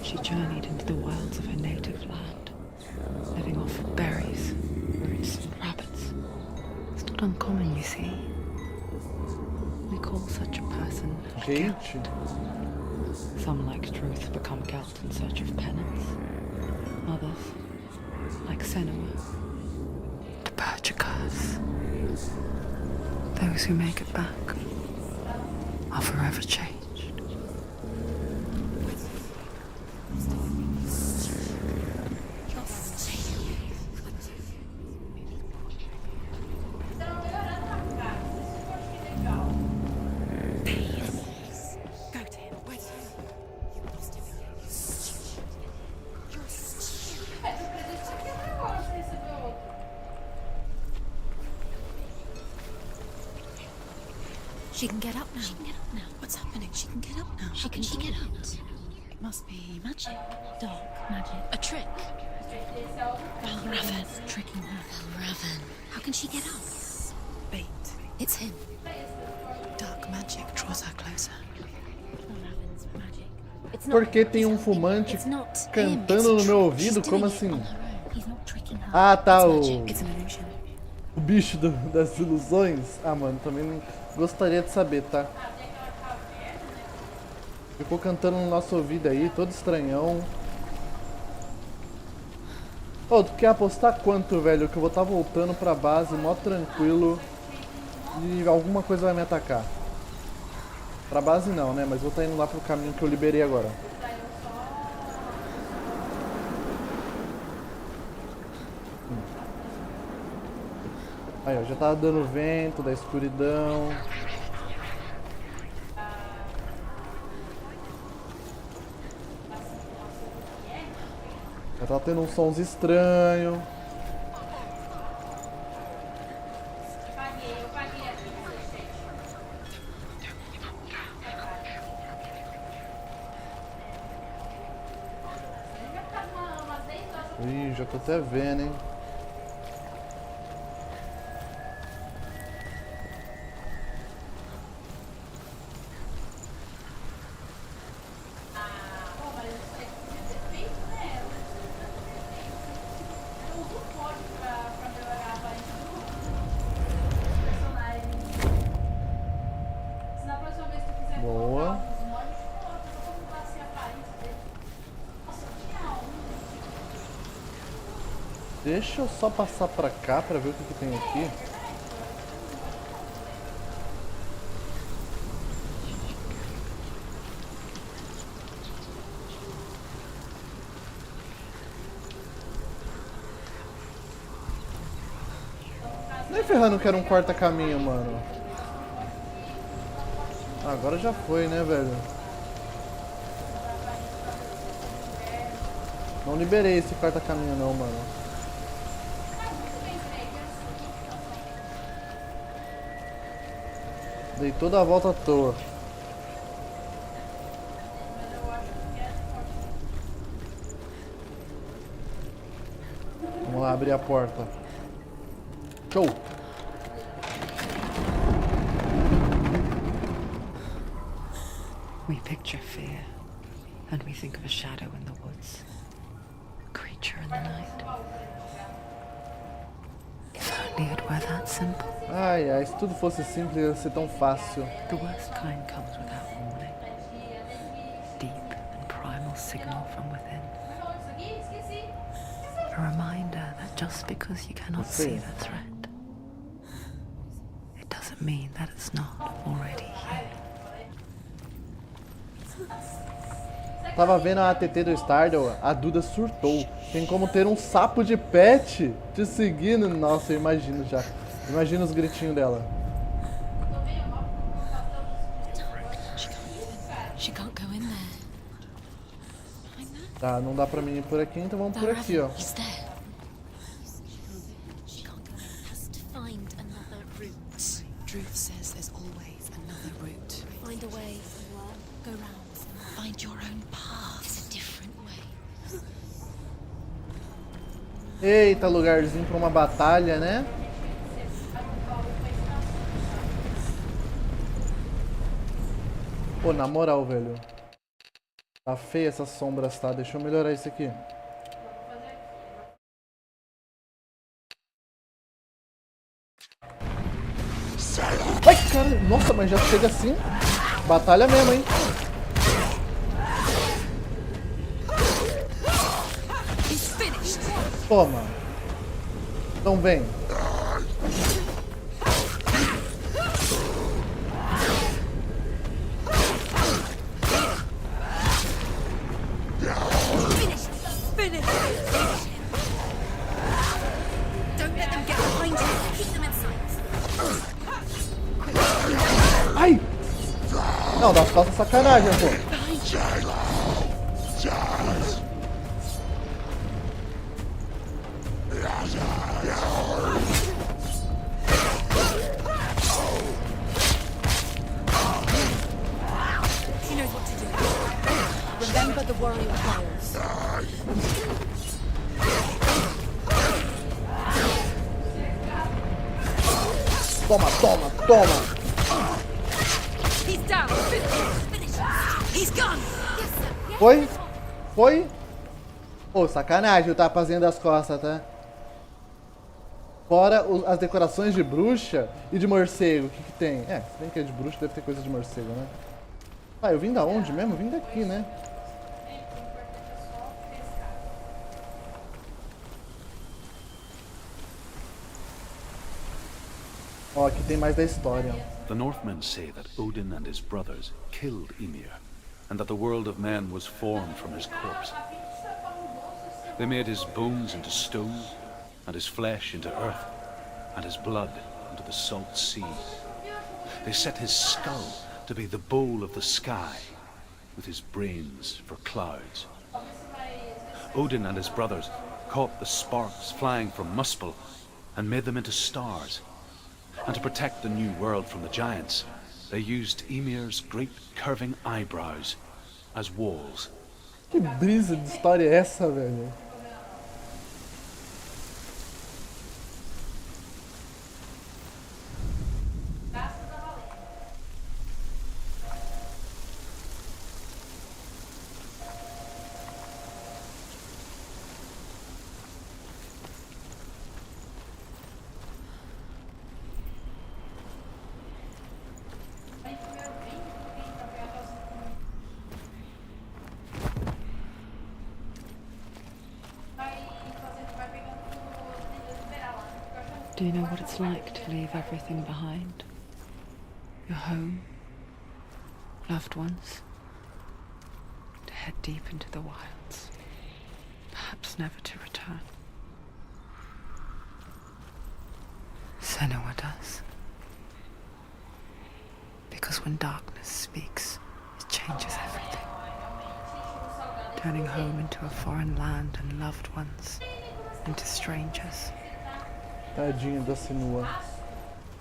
she journeyed into the wilds of her native land, living off berries, roots, and rabbits. It's not uncommon, you see. We call such a person a 𝘭𝘀𝘀. Gente. Some, like Truth, become 𝘏 in search of penance. Others, like Senua, 𝘊𝘯𝘀𝘁. Those who make it back are forever changed. She can get up now. She can get up now. What's happening? She can get up now. How can she get out? It must be magic. Dark magic. A trick. 𝘊𝘯𝘯𝘯's tricking her. 𝘊𝘯𝘯𝘯. How can she get out? Bait. It's him. Dark magic draws her closer. 𝘊𝘯𝘯𝘯's magic. It's not Por que tem um fumante It's not cantando him. no It's meu a ouvido? trick. Como She's doing assim? it on her own. He's not tricking her. Ah, tá, It's o magic. It's an illusion. bicho das ilusões. Ah, mano, também não gostaria de saber, tá? Ficou cantando no nosso ouvido aí, todo estranhão. Ô, tu quer apostar quanto, velho? Que eu vou estar voltando pra base, mó tranquilo. E alguma coisa vai me atacar. Pra base não, né? Mas vou estar indo lá pro caminho que eu liberei agora. Aí, ó, já tava dando vento da escuridão. Já tava tendo uns sons estranhos. Ih, já tô até vendo, hein? Boa. Deixa eu só passar pra cá pra ver o que tem aqui. Nem ferrando que era um corta-caminho, mano. Ah, agora já foi, né, velho? Não liberei esse corta-caminho não, mano. Dei toda a volta à toa. Vamos lá abrir a porta. Show! We picture fear, and we think of a shadow in the woods, a creature in the night. If only it were that simple. Ai, ai, se tudo fosse simples, ia ser tão fácil. The worst kind comes without warning. Deep and primal signal from within. A reminder that just because you cannot see the threat, it doesn't mean that it's not already here. Tava vendo a ATT do Stardew, a Duda surtou. Tem como ter um sapo de pet te seguindo. Nossa, eu imagino já. Imagina os gritinhos dela. Tá, não dá pra mim ir por aqui, então vamos por aqui, ó. ☮ says there's always another route. Find a way, go round, find your own path. It's a different way. Eita, lugarzinho pra uma batalha, né? Pô, na moral, velho. Tá feia essas sombras, tá? Deixa eu melhorar isso aqui. Ai, cara, nossa, mas já chega assim. Batalha mesmo, hein? Toma. Então vem. Ai! Não, das costas sacanagem, pô. He knows what to do. Remember the warrior players. Toma, toma, toma. He's down. Finish. He's gone. Foi? Foi? Pô, sacanagem o tapazinho das costas, tá? Fora as decorações de bruxa e de morcego. O que que tem? É, se bem que é de bruxa, deve ter coisa de morcego, né? Ah, eu vim da onde mesmo? Eu vim daqui, né? Ó, aqui tem mais da história. The Northmen say that Odin and his brothers killed Ymir, and that the world of men was formed from his corpse. They made his bones into stone, and his flesh into earth, and his blood into the salt sea. They set his skull to be the bowl of the sky, with his brains for clouds. Odin and his brothers caught the sparks flying from Muspel and made them into stars. And to protect the new world from the giants, they used Ymir's great curving eyebrows as walls. Que brisa de história é essa, velho? Do you know what it's like to leave everything behind? Your home, loved ones, to head deep into the wilds, perhaps never to return. Senua does. Because when darkness speaks, it changes everything. Turning home into a foreign land and loved ones into strangers. Tadinha da Senua.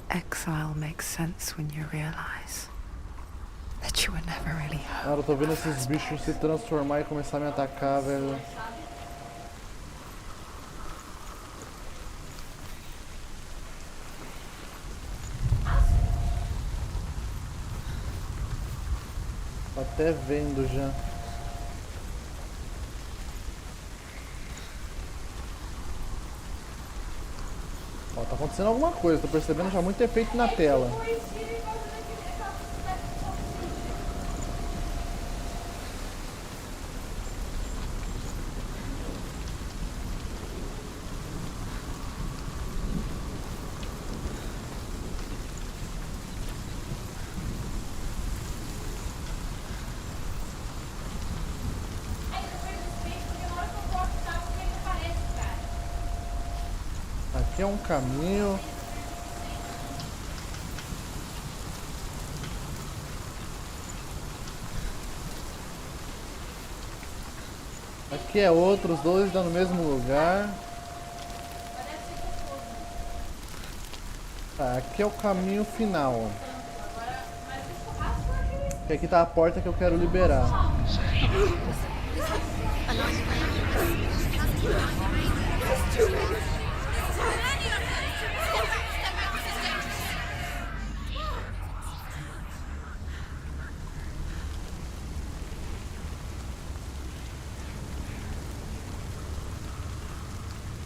Exile makes sense when you realize that you were never really home. Cara, eu tô vendo esses bichos se transformar e começar a me atacar, velho. Tô até vendo já. Ó, tá acontecendo alguma coisa, tô percebendo já muito efeito na tela. Aqui é um caminho. Aqui é outro, os dois dão no mesmo lugar. Tá, aqui é o caminho final. E aqui tá a porta que eu quero liberar.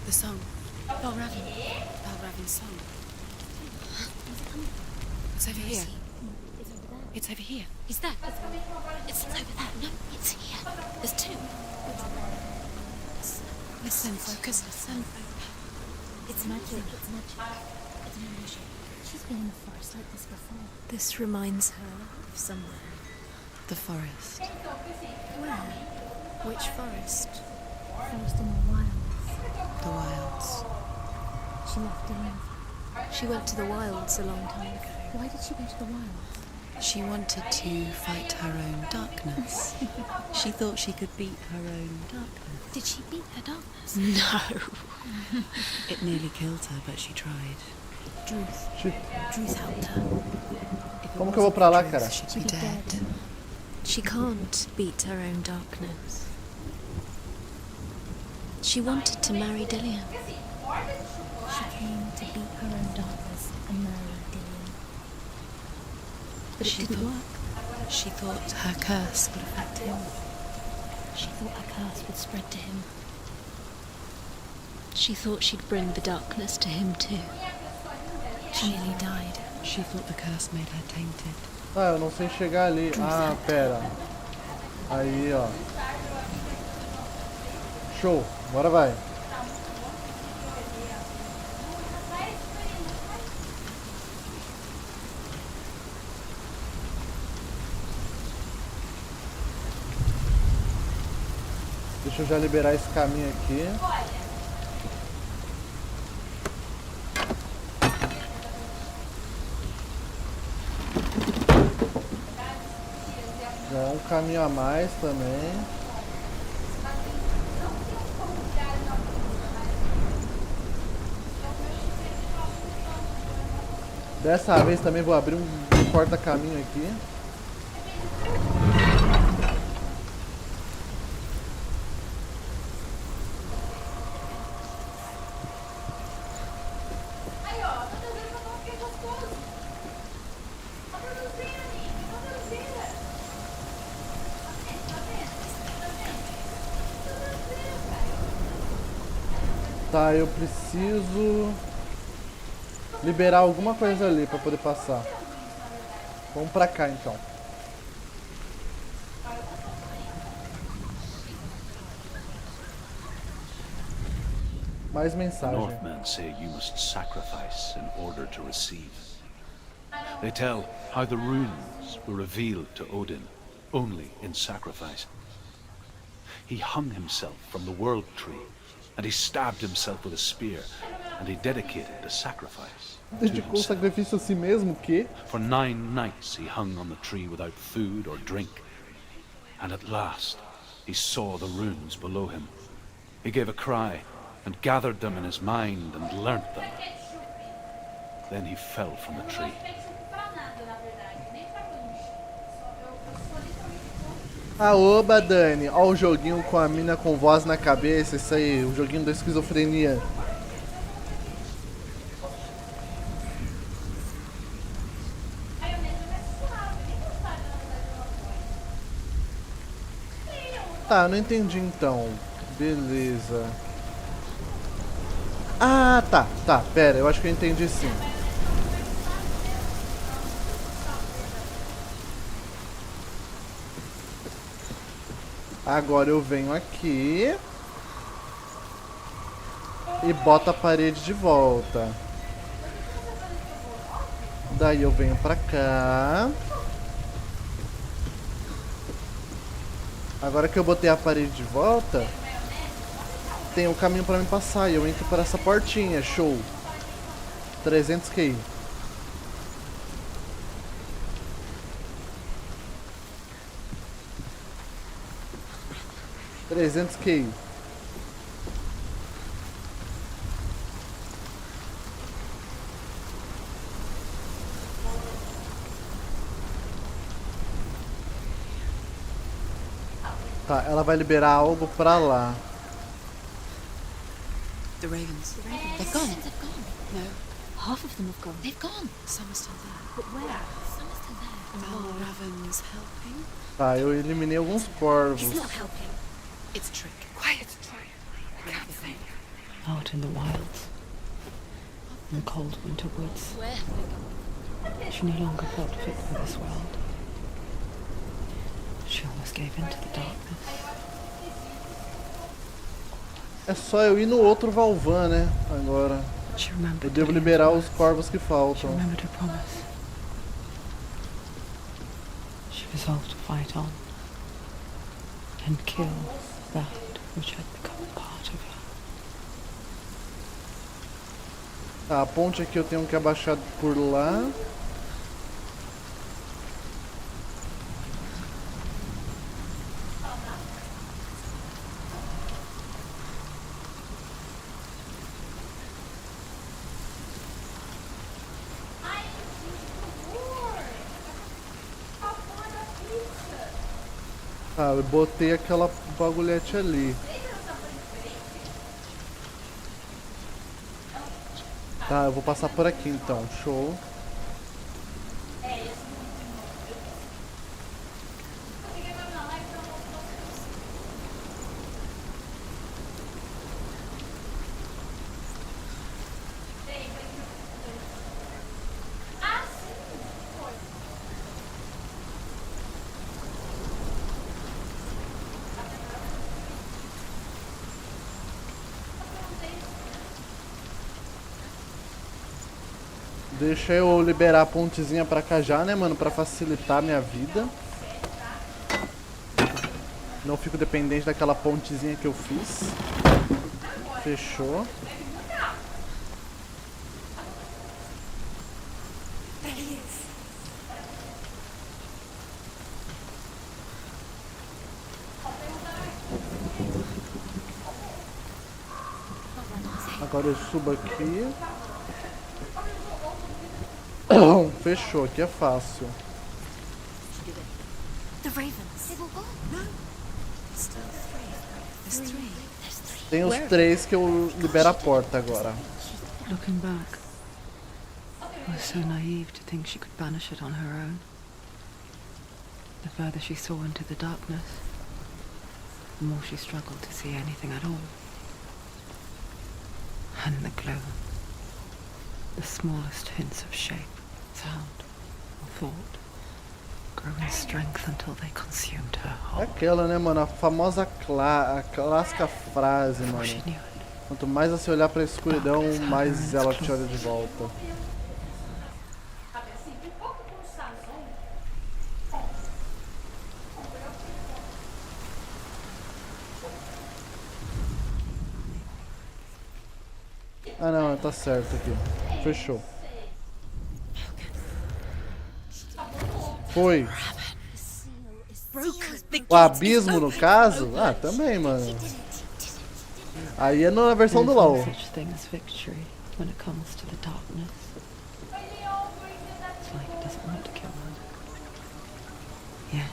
The song. 𝘭𝘪𝘯𝘹's song. It's over here. It's over here. Is that? It's over there. No, it's here. There's two. Listen, focus, listen. It's magic. It's magic. It's an illusion. She's been in the forest like this before. This reminds her of somewhere. The forest. Where? Which forest? Forest in the wilds. The wilds. She left alone. She went to the wilds a long time ago. Why did she go to the wilds? She wanted to fight her own darkness. She thought she could beat her own darkness. Did she beat her darkness? No. It nearly killed her, but she tried. 𝘧 helped her. Como que eu vou pra lá, cara? She'd be dead. She can't beat her own darkness. She wanted to marry Dillion. She came to beat her own darkness and marry Dillion. But it didn't work. She thought her curse would affect him. She thought her curse would spread to him. She thought she'd bring the darkness to him too. She nearly died. She thought the curse made her tainted. Ah, eu não sei chegar ali. Ah, pera. Aí, ó. Show. Bora vai. Deixa eu já liberar esse caminho aqui. Já é um caminho a mais também. Dessa vez também vou abrir um porta-caminho aqui. Tá, eu preciso liberar alguma coisa ali pra poder passar. Vamos pra cá então. Mais mensagem. Northmen say you must sacrifice in order to receive. They tell how the runes were revealed to Odin only in sacrifice. He hung himself from the world tree, and he stabbed himself with a spear, and he dedicated the sacrifice to Dedicou o himself. sacrifício a si mesmo, que? For 9 nights he hung on the tree without food or drink, and at last he saw the runes below him. He gave a cry, and gathered them in his mind and learnt them. Then he fell from the tree. Aoba, Dani. Ó o joguinho com a mina com voz na cabeça. Isso aí, o joguinho da esquizofrenia. Tá, não entendi então. Beleza. Ah, tá, pera, eu acho que eu entendi sim. Agora eu venho aqui e boto a parede de volta. Daí eu venho pra cá. Agora que eu botei a parede de volta, tem um caminho pra me passar e eu entro por essa portinha. Show. 300 QI. QI. Tá, ela vai liberar algo pra lá. The ravens. They've gone. They've gone. No, Half of them have gone. they've gone. Some are still there. But where? Some are still there. Are ravens helping? Tá, eu eliminei alguns corvos. It's not helping. It's a trick. Quiet. I can't think. Out in the wilds, in the cold winter woods, Where? she no longer felt fit for this world. She almost gave in to the darkness. É só eu ir no outro Valvan, né? Agora. She Eu remembered devo Lilian's liberar os word. corvos que She faltam. remembered her promise. She resolved to fight on and kill that which had become part of her. Tá, a ponte aqui eu tenho que abaixar por lá. Tá, eu botei aquela bagulhete ali. Tá, eu vou passar por aqui então, show. Deixa eu liberar a pontezinha pra cá já, né, mano? Pra facilitar a minha vida. Não fico dependente daquela pontezinha que eu fiz. Fechou. Agora eu subo aqui. Fechou, aqui é fácil. The ravens. They will go. No. Still three. There's three. There's three. Tem os 3 que eu libero a porta agora. Looking back, I was so naive to think she could banish it on her own. The further she saw into the darkness, the more she struggled to see anything at all. And the glow, the smallest hints of shape, sound, or thought, grow in strength until they consumed her É whole. aquela, né, mano? A famosa a clássica frase, Before she mano. knew it, Quanto mais você olhar pra escuridão, mais ela te olha de volta. Ah não, tá certo aqui. Fechou. Foi. O abismo no caso? Ah, também, mano. Aí é na versão do there is no LoL. such thing as victory when it comes to the darkness. It's like it doesn't want to kill her. Yet,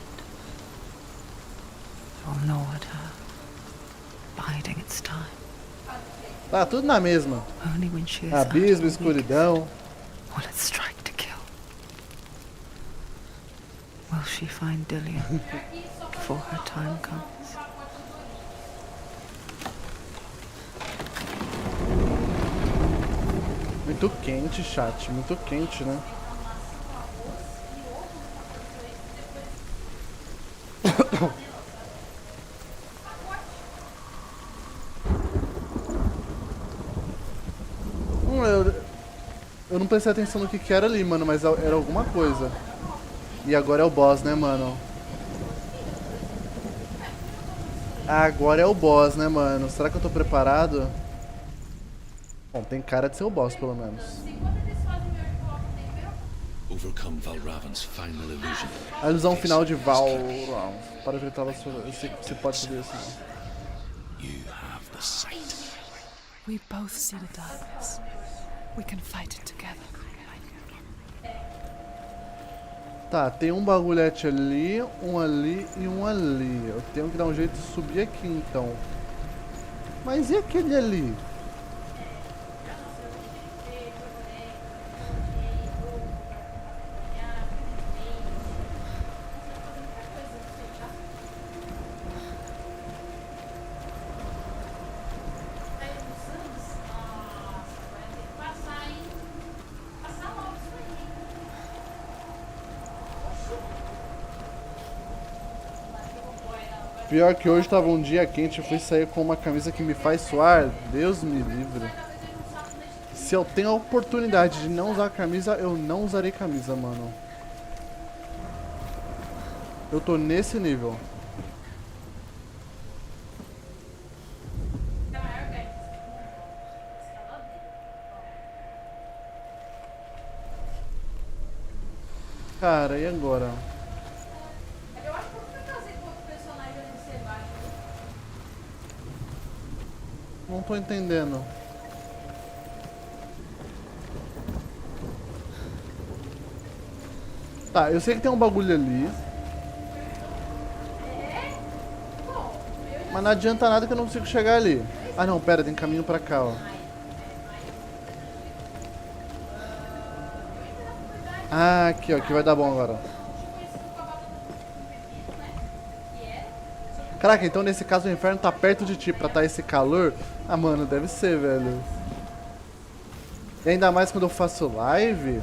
it will gnaw at her, biding its time. Tá tudo na mesma. Only when she is Abismo, utterly escuridão. weak will it strike to kill. Will she find Dillion before her time comes? Muito quente, chat. Muito quente, né? Eu não prestei atenção no que era ali, mano, mas era alguma coisa. E agora é o boss, né, mano? Agora é o boss, né, mano? Será que eu tô preparado? Bom, tem cara de ser o boss, pelo menos. Overcome 𝘊𝘯𝘶 final illusion. A ilusão final de Val. Para enfrentá-la, eu sei que você pode fazer isso. You have the sight. We both see the darkness. We can fight it together. Tá, tem um bagulhete ali, um ali e um ali. Eu tenho que dar um jeito de subir aqui, então. Mas e aquele ali? Pior que hoje tava um dia quente, eu fui sair com uma camisa que me faz suar. Deus me livre. Se eu tenho a oportunidade de não usar camisa, eu não usarei camisa, mano. Eu tô nesse nível. Cara, e agora? Não tô entendendo. Tá, eu sei que tem um bagulho ali. Mas não adianta nada que eu não consigo chegar ali. Ah não, pera, tem caminho pra cá, ó. Ah, aqui, ó, que vai dar bom agora. Caraca, então nesse caso o inferno tá perto de ti pra tá esse calor. Ah, mano, deve ser, velho. E ainda mais quando eu faço live,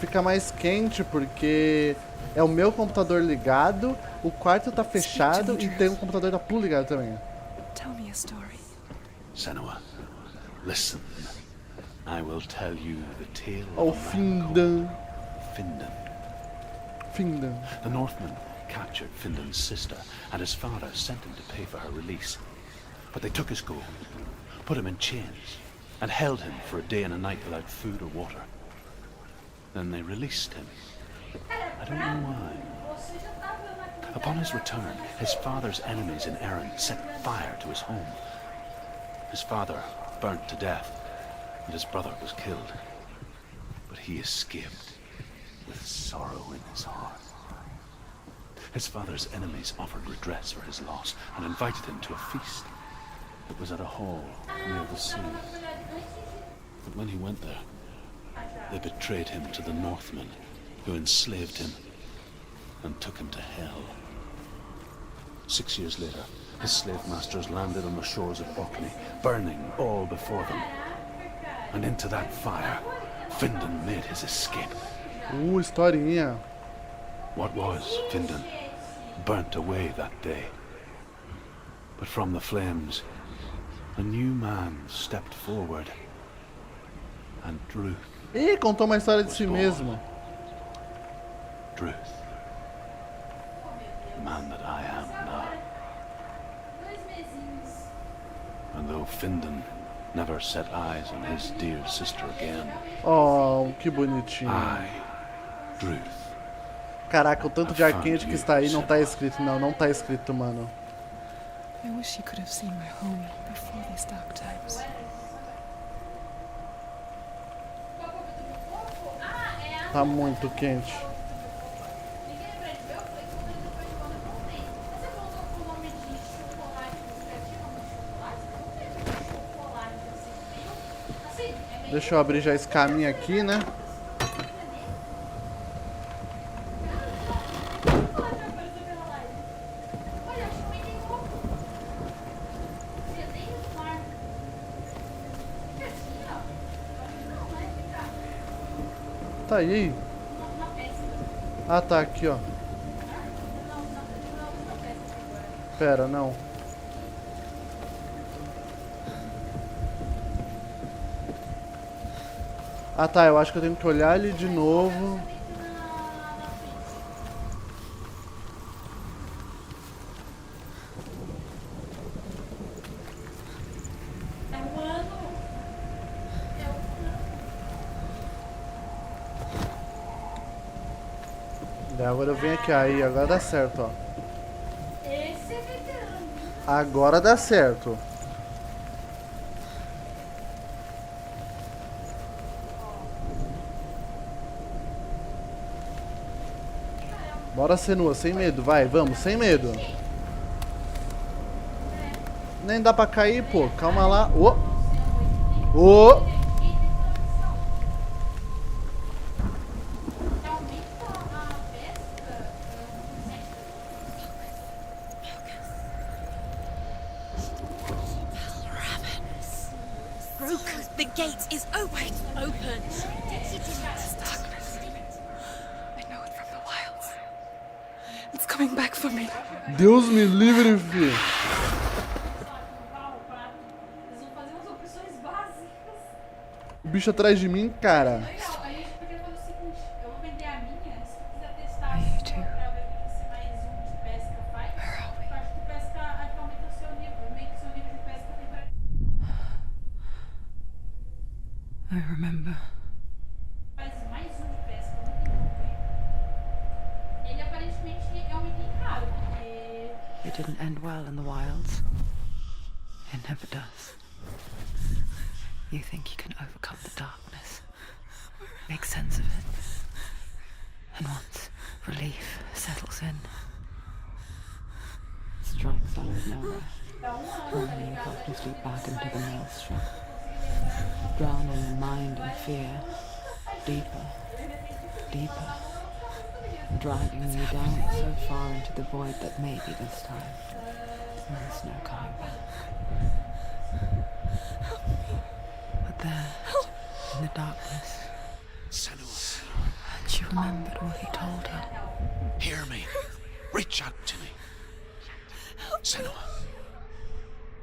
fica mais quente porque é o meu computador ligado, o quarto tá fechado e tem um computador da Plu ligado também. Tell me a story. Senua, listen. I will tell you the tale Ó, o of a man called Findan. Findan. The Northmen captured Findan's sister, and his father sent him to pay for her release. But they took his gold, put him in chains, and held him for a day and a night without food or water. Then they released him. I don't know why. Upon his return, his father's enemies in Erin set fire to his home. His father burnt to death, and his brother was killed. But he escaped with sorrow in his heart. His father's enemies offered redress for his loss and invited him to a feast. It was at a hall near the sea. But when he went there, they betrayed him to the Northmen, who enslaved him and took him to hell. 6 years later, his slave masters landed on the shores of Orkney, burning all before them. And into that fire, Findan made his escape. Historinha. What was Findan burnt away that day. But from the flames, a new man stepped forward, and Druth. Ih, contou uma história de si mesmo. Druth, the man that I am now. And though Findan never set eyes on his dear sister again, Oh, que bonitinho. I, Druth, Caraca, o tanto de ar quente que está aí não tá escrito. Não, não tá escrito, mano. I wish you could have seen my home before these dark times. Tá muito quente. Deixa eu abrir já esse caminho aqui, né? Tá aí. Ah, tá aqui, ó. Pera, não. Ah, tá, eu acho que eu tenho que olhar ele de novo. Daí agora eu venho aqui, aí agora dá certo, ó. Esse é veterano. Agora dá certo. Bora, Senua, sem medo, vai, vamos, sem medo. Nem dá pra cair, pô, calma lá. Ô! Ô! The gate is open. Open. Darkness. I know it from the wilds. It's coming back for me. Deus me livre, filho. Eles vão fazer umas opções básicas. O bicho atrás de mim, cara. Legal, a gente podia fazer o seguinte: eu vou vender a minha. Se tu quiser testar a sua pra ver o que esse mais um de pesca faz, eu acho que pesca aumenta o seu nível. Meio que o seu nível de pesca tem pra. I remember. Faz mais um de pesca, não tem como ver. Ele aparentemente é um item raro, porque. It didn't end well in the wilds. It never does. You think you can overcome the darkness, make sense of it, and once relief settles in, strikes out of nowhere, hurling you hopelessly back into the maelstrom, drowning your mind in fear, deeper, deeper, dragging you down so far into the void that maybe this time there's no coming back. But there, in the darkness, Senua, and she remembered what he told her. hear me. Reach out to me. Senua,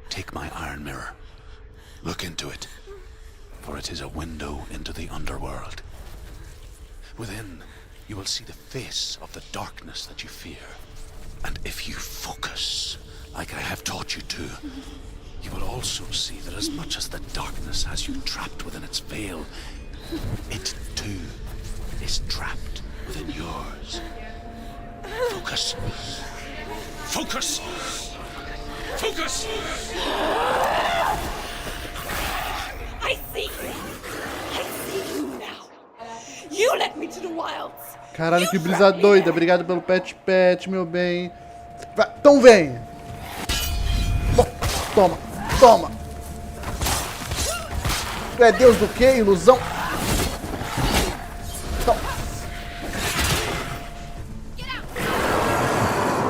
take my iron mirror. Look into it. for it is a window into the underworld. Within, you will see the face of the darkness that you fear. And if you focus, like I have taught you to, you will also see that as much as the darkness has you trapped within its veil, it too is trapped within yours. Focus. Focus! Focus! I see you. I see you now. You led me to the wilds. Caralho, que brisa doida. Obrigado pelo pet, meu bem. Então vem. Toma, toma. Tu é Deus do quê, ilusão? Toma.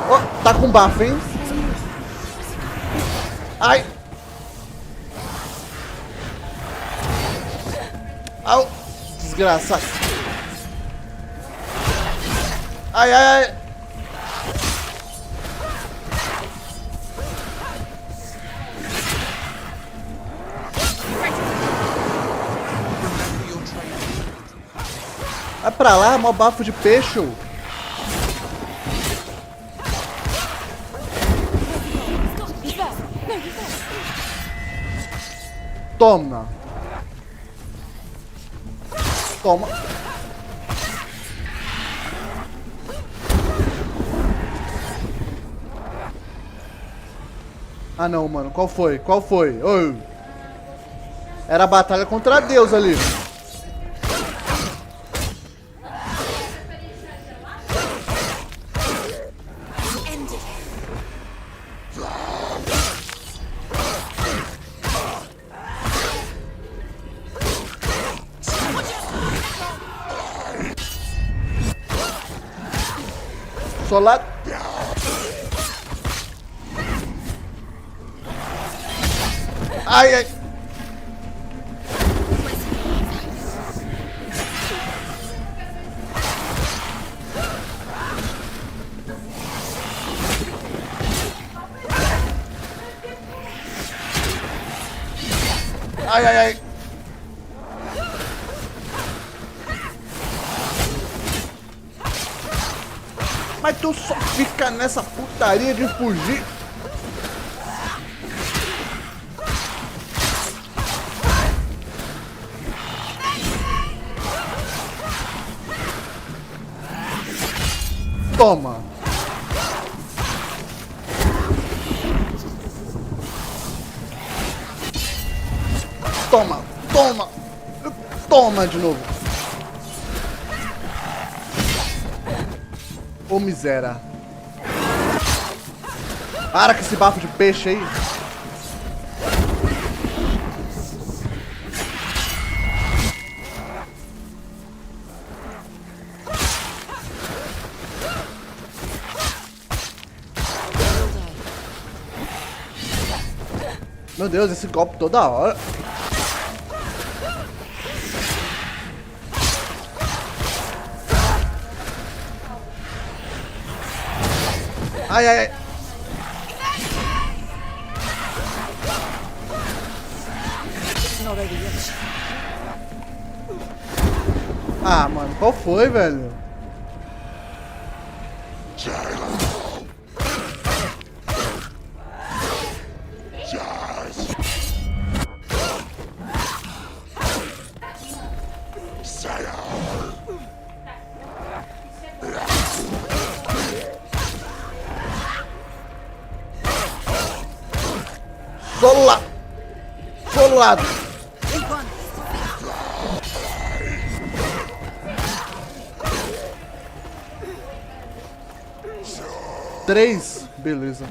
Oh, tá com bafo, hein? Ai. Au. Desgraçado. Ai, ai, ai. Vai pra lá, mó bafo de peixe. Toma. Toma. Ah não, mano. Qual foi? Qual foi? Oi. Era a batalha contra Deus ali. Solado. Ai, ai. Ai, ai, ai. Mas tu só fica nessa putaria de fugir. Toma. Toma, toma. Toma de novo. Ô miséria. Para com esse bafo de peixe aí. Meu Deus, esse golpe toda hora. Ai, ai, ai. Ah, mano, qual foi, velho? Solado. Três, beleza.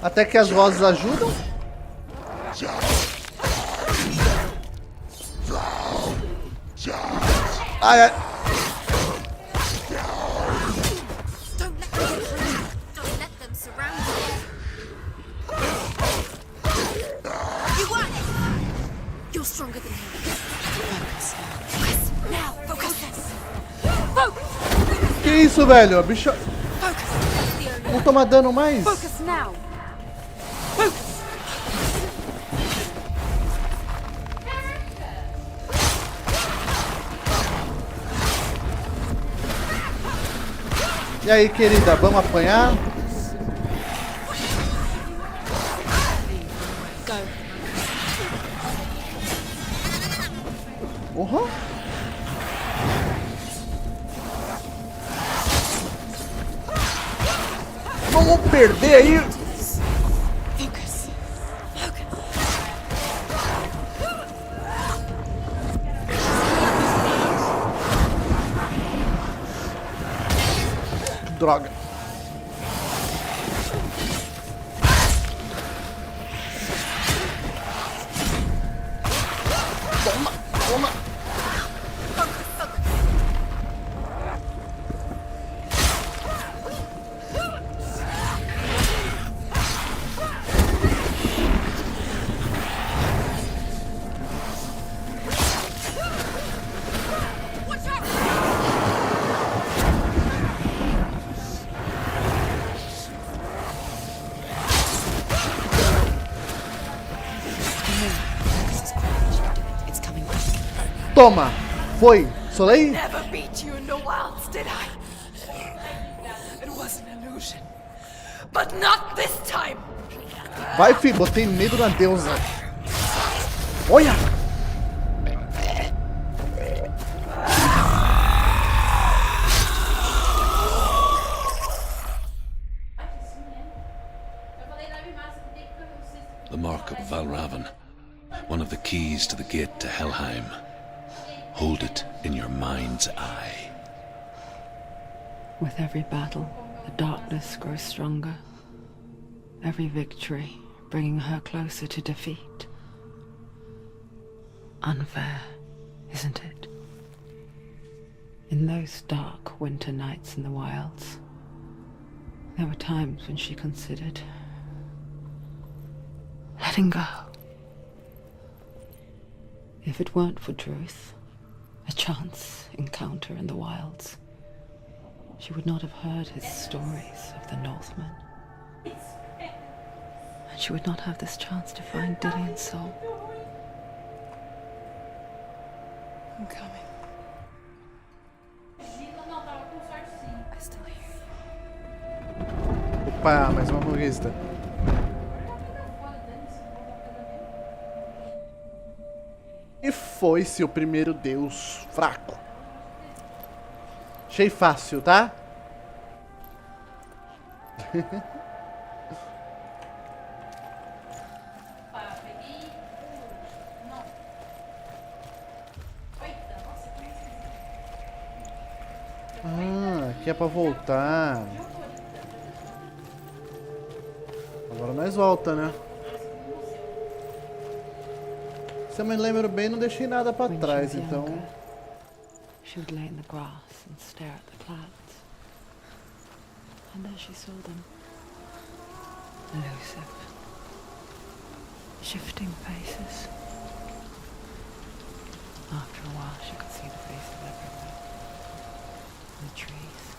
Até que as vozes ajudam. Ai, ai. stronger than him. Focus. Focus. Now. Focus. Focus. Que isso, velho? A bicha Focus. não toma dano mais. Focus now. Focus. E aí, querida, vamos apanhar? Uhum. Vamos perder aí. Focus. Droga. Toma, toma. It's coming back. Toma. Foi. Soleil? Never beat you in the wilds, did I? It was an illusion. But not this time! Vai, fi. Botei medo na deusa. Olha. The mark of 𝘰𝘯𝘯𝘊, one of the keys to the gate to Helheim. Hold it in your mind's eye. With every battle, the darkness grows stronger. Every victory bringing her closer to defeat. Unfair, isn't it? In those dark winter nights in the wilds, there were times when she considered letting go. If it weren't for Druth, a chance encounter in the wilds, she would not have heard his stories of the Northmen. And she would not have this chance to find Dillion's soul. I'm coming. I still hear you. Opa, mais uma conquista. E foi-se o primeiro deus fraco. Achei fácil, tá? Ah, aqui é pra voltar. Agora nós volta, né? Se eu me lembro bem, não deixei nada pra When trás, she was então... younger, she would lay in the grass and stare at the clouds. And as she saw them, elusive, shifting faces. After a while, she could see the faces everywhere. The trees,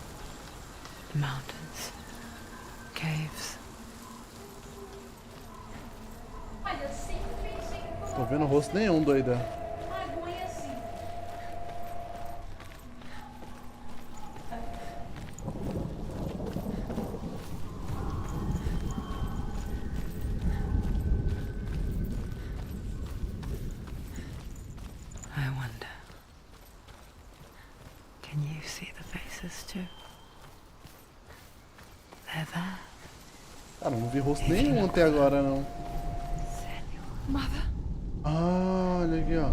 the mountains, caves. Tô vendo rosto nenhum, doida. I wonder, can you see the faces too? They're there. Cara, não vi rosto nenhum até agora, não. Mother. Ah, olha aqui, ó.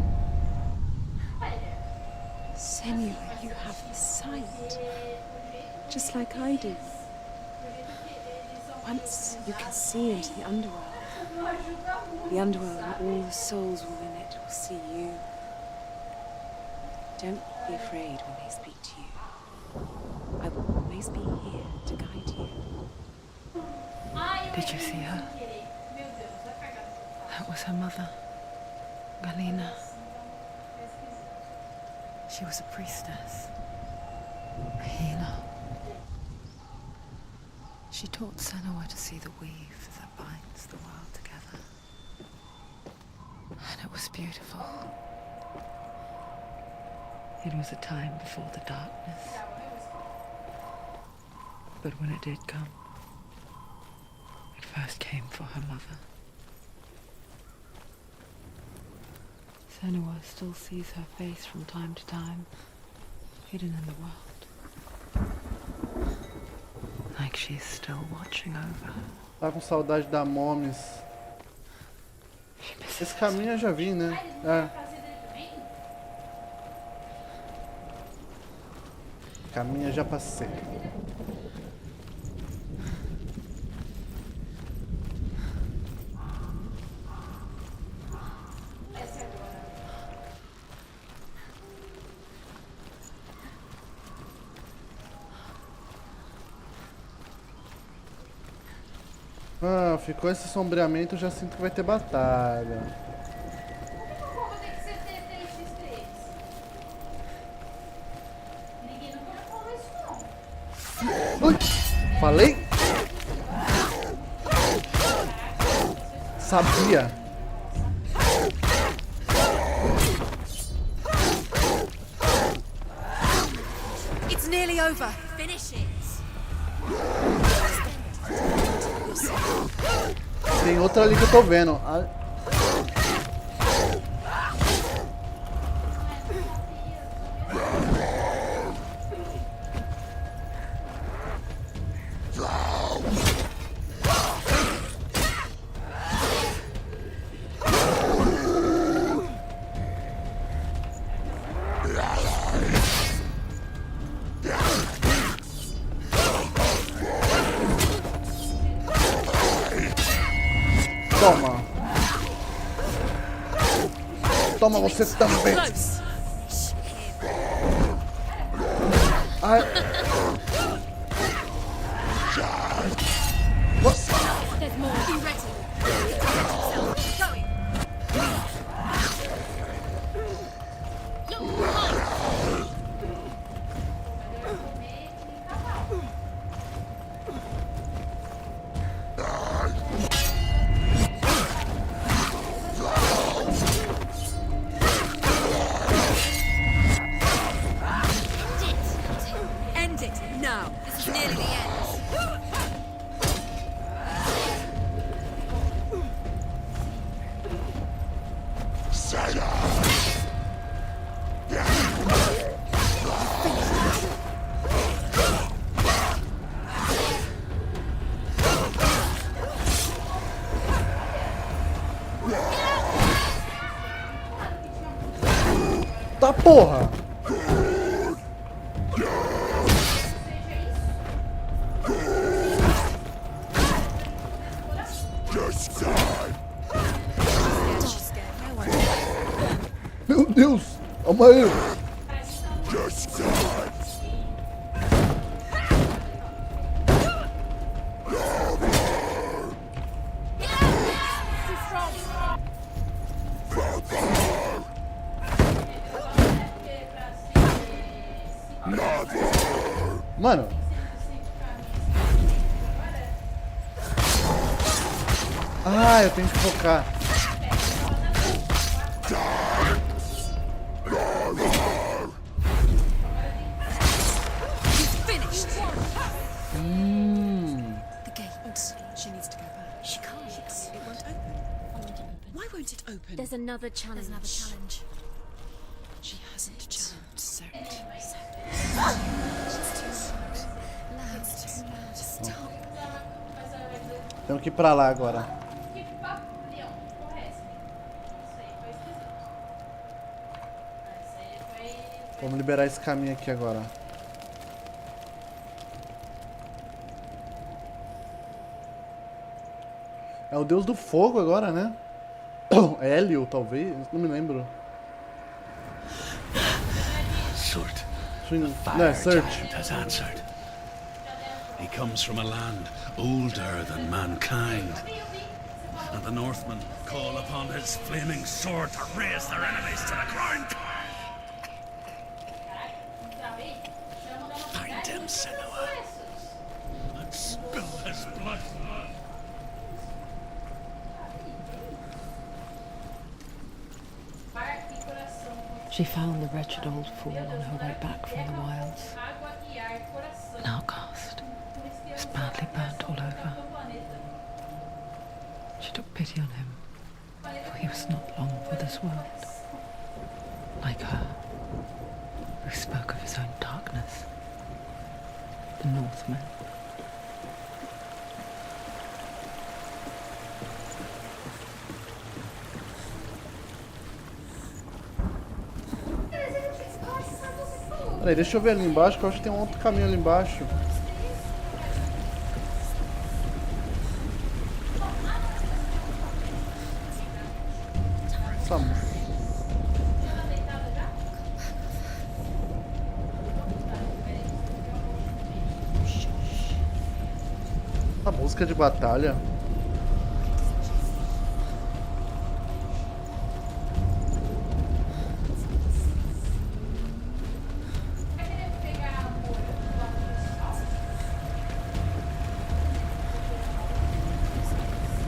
Senua, you have the sight. Just like I do. Once you can see into the underworld. The underworld and all the souls within it will see you. Don't be afraid when they speak to you. I will always be here to guide you. Did you see her? That was her mother, Galena. She was a priestess, a healer. She taught Senua to see the weave that binds the world together. And it was beautiful. It was a time before the darkness. But when it did come, it first came for her mother. Senua still sees her face from time to time, hidden in the world. Like she's still watching over her. Tá com saudade da Momes. Esse caminho eu já vi, né? É. Caminho eu já passei. Ah, ficou esse sombreamento, eu já sinto que vai ter batalha. Como tem que ser 3x3? Ninguém nunca falou isso não. Ui! Falei? Sabia. It's nearly over. Finish it. Tem outra ali que eu tô vendo. Toma. Toma você também. Ai. There's more. Be ready. End it now. This is nearly the end. Tá porra. Meu Deus. Calma aí. Mano. Ah, eu tenho que focar. The gate. She needs to go back. She can't. It won't open. Why won't it open? There's another challenge. She hasn't challenged Cert. Stop. Tenho que ir pra lá agora. Que papo, Leão, porra é essa? Isso aí foi esquisito. Isso aí foi... Vamos liberar esse caminho aqui agora. É o deus do fogo agora, né? Hélio, talvez? Não me lembro. Surt, Não, fire é Search. giant has answered. He comes from a land older than mankind, And the Northmen call upon his flaming sword to raise their enemies to the ground. Find him, Senua, and spill his blood. She found the wretched old fool on her way back from the wilds. An outcast. He was badly burnt all over. She took pity on him, for he was not long for this world. Like her, who spoke of his own darkness. The Northmen. Peraí, deixa eu ver ali embaixo, que eu acho que tem um outro caminho ali embaixo. Essa... A música de batalha.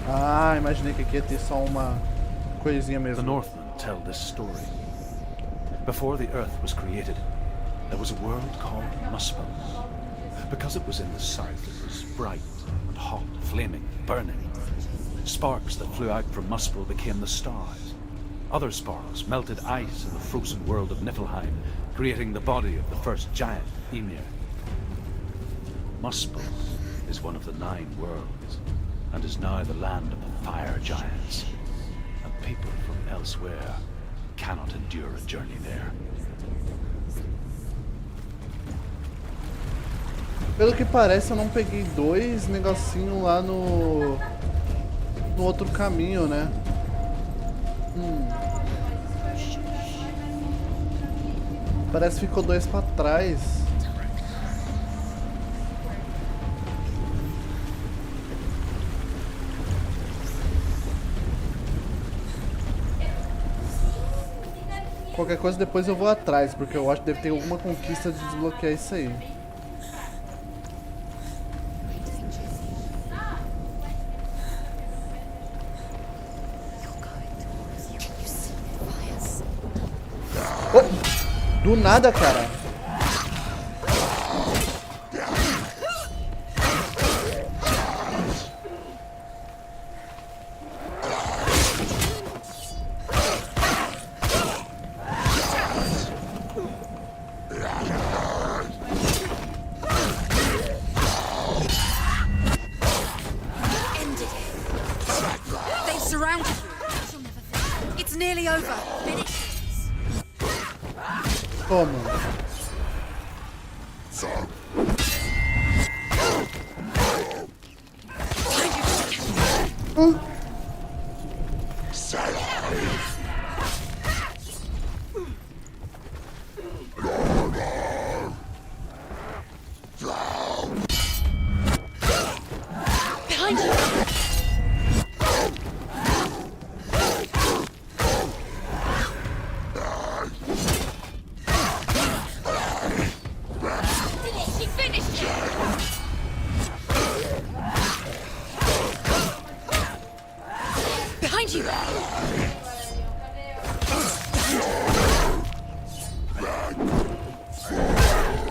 Ah, imaginei que aqui ia ter só uma coisinha mesmo. The Northmen tell this story. Before the earth was created, there was a world called 𝘁𝘁. Because it was in the south, it was bright and hot, flaming, burning. Sparks that flew out from 𝘁𝘁 became the stars. Other sparks melted ice in the frozen world of Niflheim, creating the body of the first giant, 𝘰𝘁. 𝘁𝘁 is one of the 9 worlds, and is now the land of the fire giants. And people from elsewhere cannot endure a journey there. Pelo que parece, eu não peguei 2 negocinho lá no outro caminho, né? Parece que ficou 2 pra trás. Qualquer coisa depois eu vou atrás, porque eu acho que deve ter alguma conquista de desbloquear isso aí. Oh, do nada, cara. Como?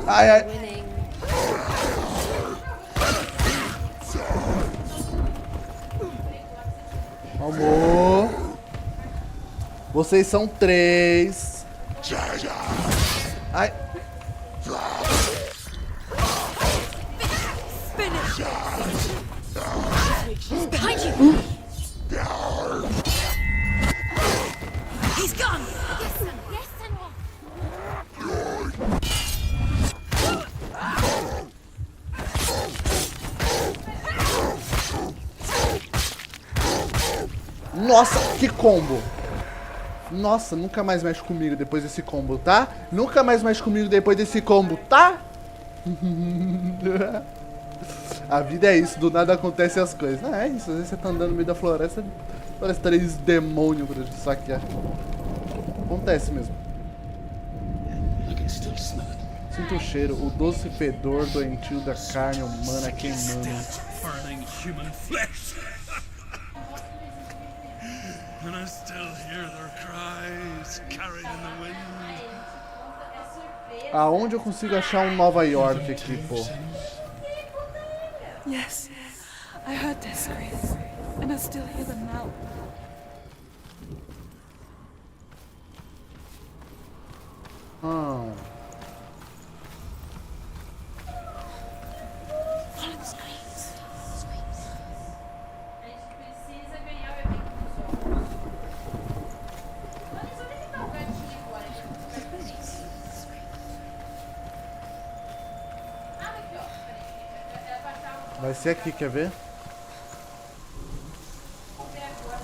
Ai, ai. Amor. Vocês são 3. Ai. Behind you. He's gone. Yes, Senua. Nossa, que combo! Nossa, nunca mais mexe comigo depois desse combo, tá? Nunca mais mexe comigo depois desse combo, tá? A vida é isso, do nada acontecem as coisas. Ah, é isso, às vezes você tá andando no meio da floresta, parece 3 demônios pra te saquear. Acontece mesmo. Sinto o cheiro, o doce fedor doentio da carne humana queimando. And I still hear their cries carried in the wind. Aonde eu consigo achar um Nova York aqui, pô? Yes, I heard their screams, and I still hear them now. Follow the screams. A gente precisa ganhar o evento dos jogos. Mas onde é que tá o gatinho agora? Ah, aqui, ó. Peraí. Era pra achar o... Vai ser aqui, quer ver? Vamos ver agora.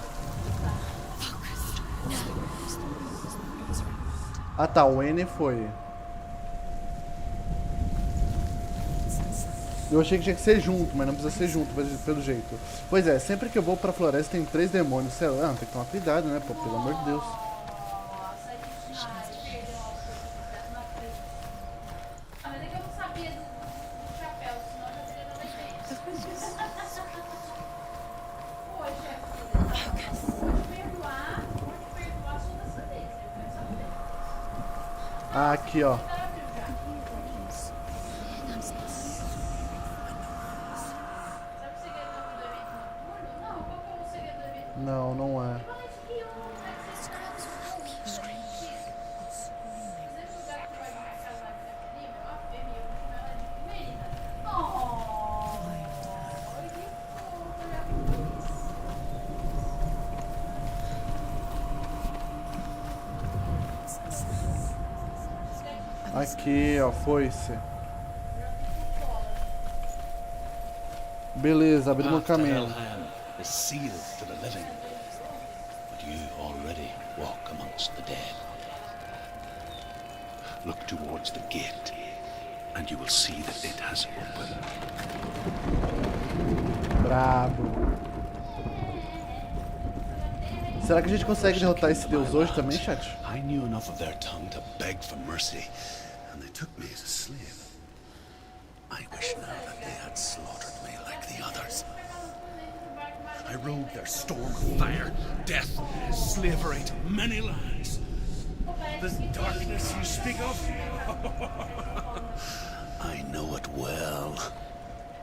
Ah tá, o N foi. Eu achei que tinha que ser junto, mas não precisa ser junto, pelo jeito. Pois é, sempre que eu vou pra floresta tem 3 demônios. Sei lá, tem que tomar cuidado, né, pô, pelo amor de Deus. Nossa, que perdeu a na frente. Ah, mas é que eu não sabia do chapéu, senão eu já teria dado a ideia. Poxa, pode perdoar a sua descendência, eu quero saber. Ah, aqui, ó. Não, não é. Aqui, ó, foi-se. Beleza, abrimos o caminho. Is sealed to the living, but you already walk amongst the dead. Look towards the gate, and you will see that it has opened. Brabo. Será que a gente consegue derrotar esse deus hoje também, chat? I knew enough of their tongue to beg for mercy, and they took me as a slave. I wish now that they had slaughtered me like the others. I rode their storm of fire, death, slavery to many lands. This darkness you speak of? I know it well.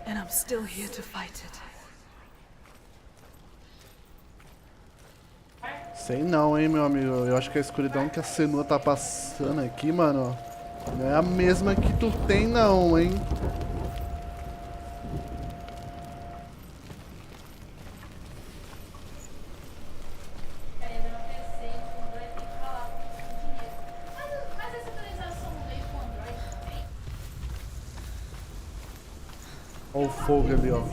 And I'm still here to fight it. Sei não, hein, meu amigo. Eu acho que a escuridão que a Senua tá passando aqui, mano, não é a mesma que tu tem não, hein. Olha o fogo ali, ó.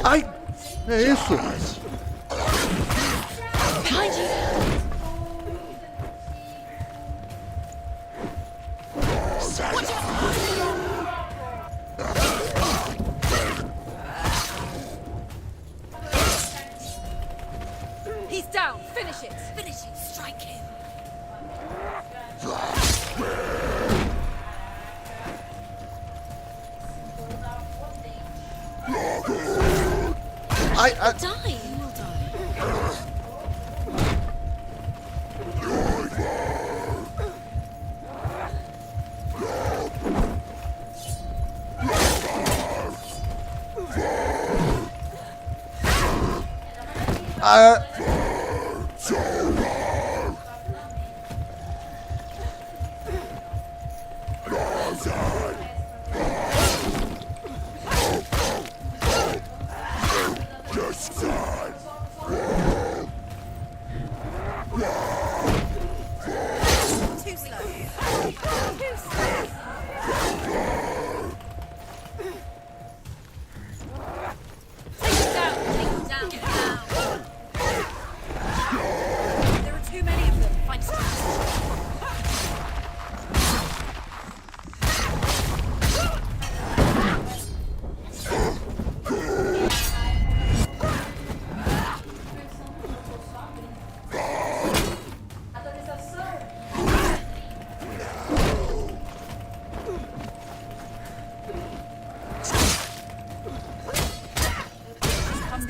Ai! É isso? He's down. Finish it. Finish it. Strike him. Ai! Die. You will die. Ah! Too slow. Take it down. Take it down.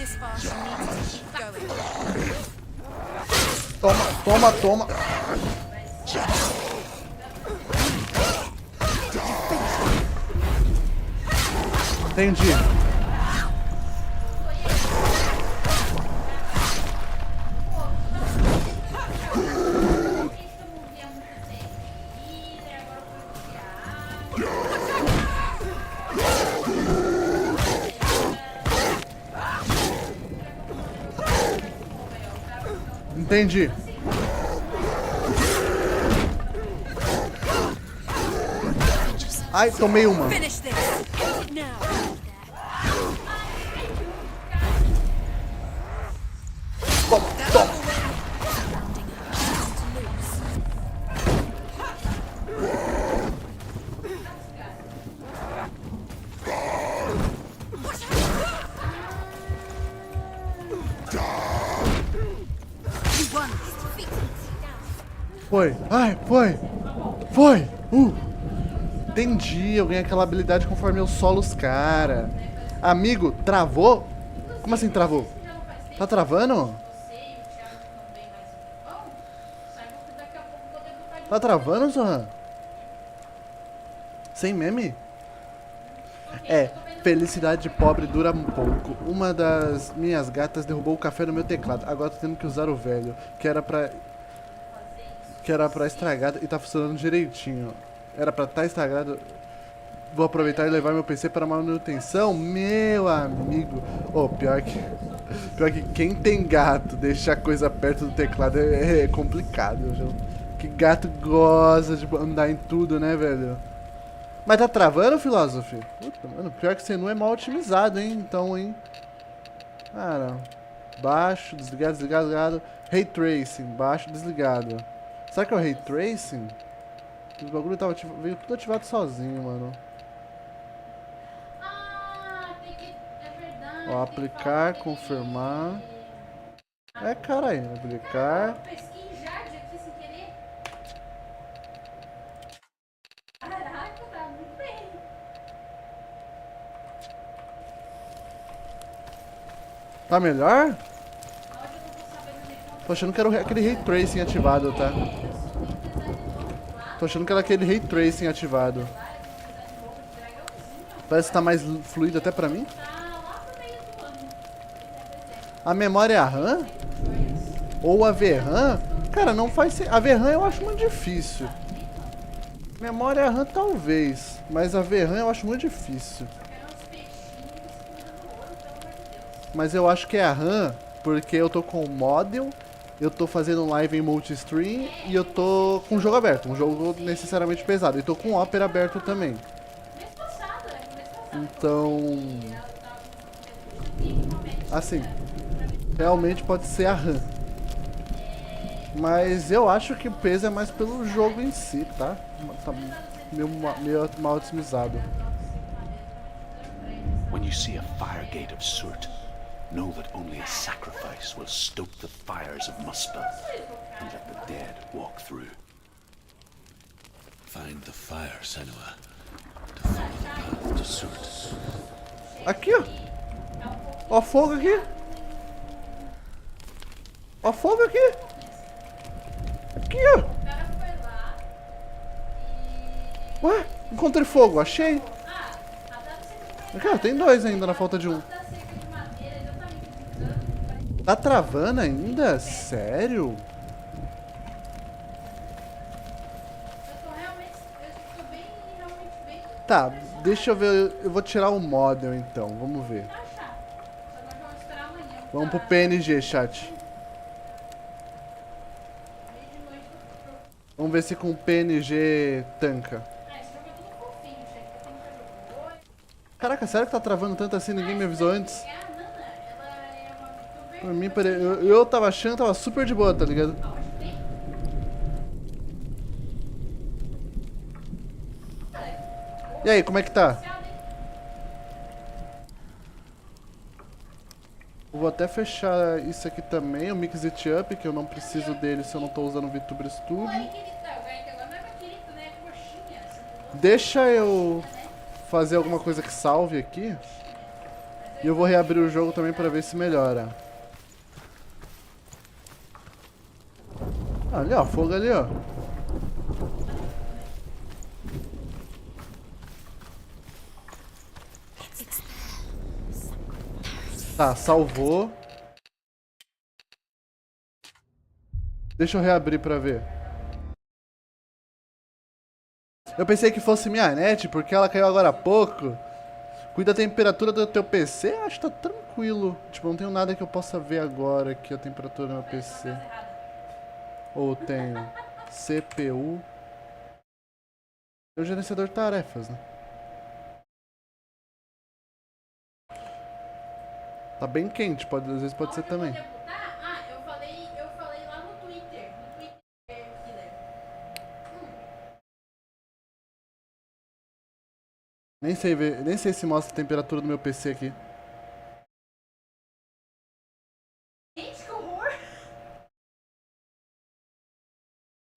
this far, she needs to keep going. Toma, toma, toma. Entendi. Entendi. Ai, tomei uma. Finish this now. Toma, toma. Foi. Ai, foi. Foi. Entendi. Eu ganhei aquela habilidade conforme eu solo os cara. Amigo, travou? Como assim travou? Tá travando? Tá travando, Zohan? Sem meme? É, felicidade pobre dura um pouco. Uma das minhas gatas derrubou o café no meu teclado. Agora tô tendo que usar o velho, que era pra estragado e tá funcionando direitinho. Era pra tá estragado. Vou aproveitar e levar meu PC para manutenção. Meu amigo. Oh, pior que quem tem gato deixar coisa perto do teclado é complicado, viu? Que gato gosta de andar em tudo, né, velho? Mas tá travando, filósofo? Puta, mano, pior que Senua é mal otimizado, hein? Então, hein? Cara, baixo, desligado, desligado, desligado. Ray Tracing, baixo, desligado. Será que é o Ray Tracing? O bagulho tava veio tudo ativado sozinho, mano. Ó, aplicar, confirmar. É, caralho, aplicar. Tá melhor? Tô achando que era aquele Ray Tracing ativado, tá? Tô achando que era aquele Ray Tracing ativado. Parece que tá mais fluido até pra mim. A memória é a RAM? Ou a VRAM? Cara, não faz sentido. A VRAM eu acho muito difícil. Memória é a RAM talvez. Mas a VRAM eu acho muito difícil. Mas eu acho que é a RAM, porque eu tô com o model, eu tô fazendo live em multi-stream e eu tô com o jogo aberto. Um jogo necessariamente pesado. E tô com o Opera aberto também. Então... assim, realmente pode ser a RAM. Mas eu acho que o peso é mais pelo jogo em si, tá? Tá meio mal otimizado. When you see a fire gate of Surt, know that only a sacrifice will stoke the fires of 𝘰𝘶𝗶𝗏 and let the dead walk through. Find the fire, Senua, to follow the path to Surt. Aqui, ó. Ó fogo aqui. Ó fogo aqui. Aqui, ó. Ué, encontrei fogo, achei. Aqui, ó, tem dois ainda na falta de um. Tá travando ainda? Sério? Tá, deixa eu ver. Eu vou tirar o model então, vamos ver. Vamos pro PNG, chat. Vamos ver se com o PNG tanca. Caraca, sério que tá travando tanto assim? Ninguém me avisou antes? Por mim, eu tava achando que tava super de boa, tá ligado? E aí, como é que tá? Eu vou até fechar isso aqui também, o 𝘐𝘯𝘶𝗶𝗏, que eu não preciso dele se eu não tô usando o VTuber Studio. Deixa eu fazer alguma coisa que salve aqui. E eu vou reabrir o jogo também pra ver se melhora. Ali, ó, fogo ali, ó. Tá, salvou. Deixa eu reabrir pra ver. Eu pensei que fosse minha net, porque ela caiu agora há pouco. Cuida da temperatura do teu PC? Acho que tá tranquilo. Tipo, não tenho nada que eu possa ver agora aqui a temperatura do meu PC. Ou tenho CPU. É o gerenciador de tarefas, né? Tá bem quente, às vezes pode ser também. Ah, eu falei lá no Twitter. No Twitter, Killer. Nem sei se mostra a temperatura do meu PC aqui. Gente, que horror!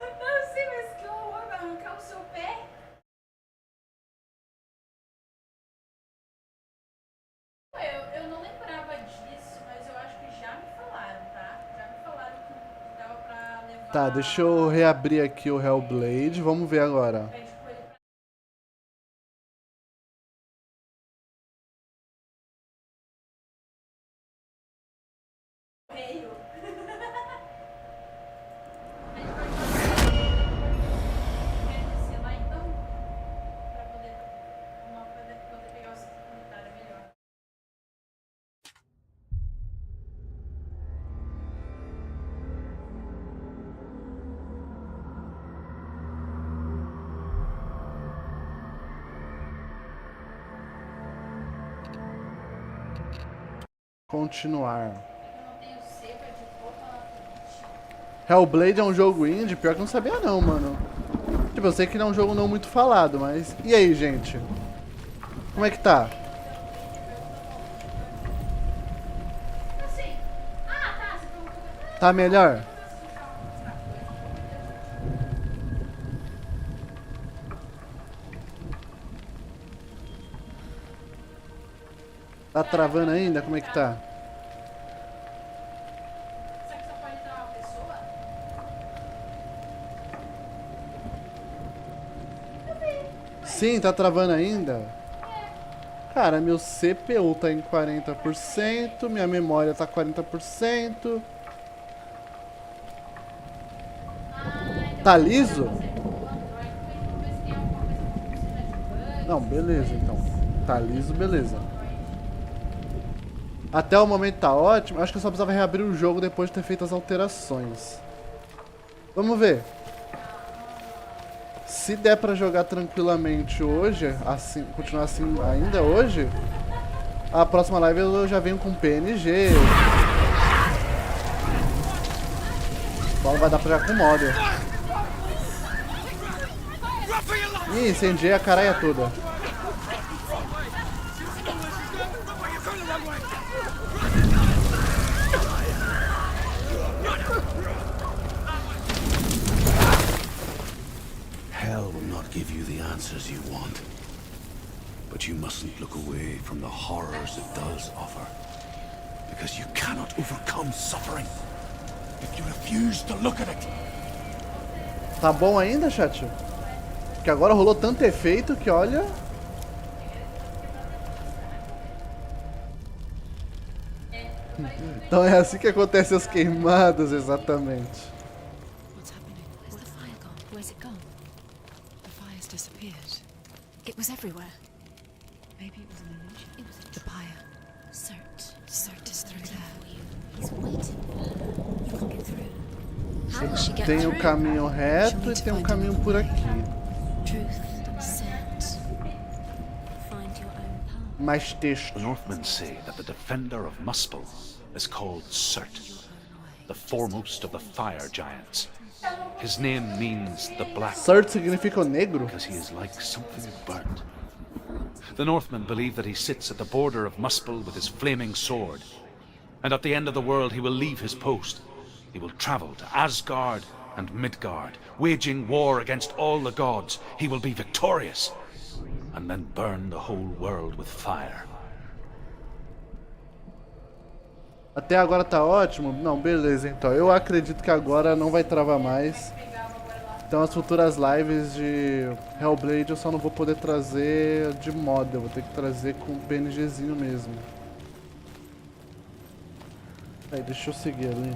Não sei, mas que horror, vai arrancar o seu pé. Eu não lembrava disso, mas eu acho que já me falaram, tá? Já me falaram que dava pra levar... Tá, deixa eu reabrir aqui o Hellblade. Vamos ver agora. Continuar. Hellblade é um jogo indie? Pior que eu não sabia não, mano. Tipo, eu sei que não é um jogo não muito falado, mas... E aí, gente? Como é que tá? Tá melhor? Tá travando ainda? Como é que tá? Será que só pode dar uma pessoa? Sim, tá travando ainda? Cara, meu CPU tá em 40%, minha memória tá 40%. Tá liso? Não, beleza então. Tá liso, beleza. Até o momento tá ótimo. Acho que eu só precisava reabrir o jogo depois de ter feito as alterações. Vamos ver. Se der pra jogar tranquilamente hoje, assim, continuar assim ainda hoje, a próxima live eu já venho com PNG. Só vai dar pra jogar com modder. Ih, incendiei a caralha toda. Hell will not give you the answers you want. But you mustn't look away from the horrors it does offer. Because you cannot overcome suffering if you refuse to look at it. Tá bom ainda, chat? Porque agora rolou tanto efeito que olha... Então é assim que acontecem as queimadas, exatamente. What's happening? Where's the fire gone? Where's it gone? The fire's disappeared. It was everywhere. Maybe it was an illusion. It was The pyre. Cert is through there. He's waiting for her. You can get through. How will she get Tem through? o caminho reto e tem um caminho por aqui. Truth, Cert. Find your own path. Mais texto. The Northmen say that the defender of Muspel is called 𝘰𝘀𝘀, the foremost of the fire giants. His name means the black 𝘰𝘀𝘀 significa o negro? because he is like something burnt. The Northmen believe that he sits at the border of Muspel with his flaming sword, and at the end of the world he will leave his post. He will travel to Asgard and Midgard, waging war against all the gods. He will be victorious, and then burn the whole world with fire. Até agora tá ótimo? Não, beleza então. Eu acredito que agora não vai travar mais. Então as futuras lives de Hellblade eu só não vou poder trazer de moda. Eu vou ter que trazer com o PNGzinho mesmo. Aí, deixa eu seguir ali.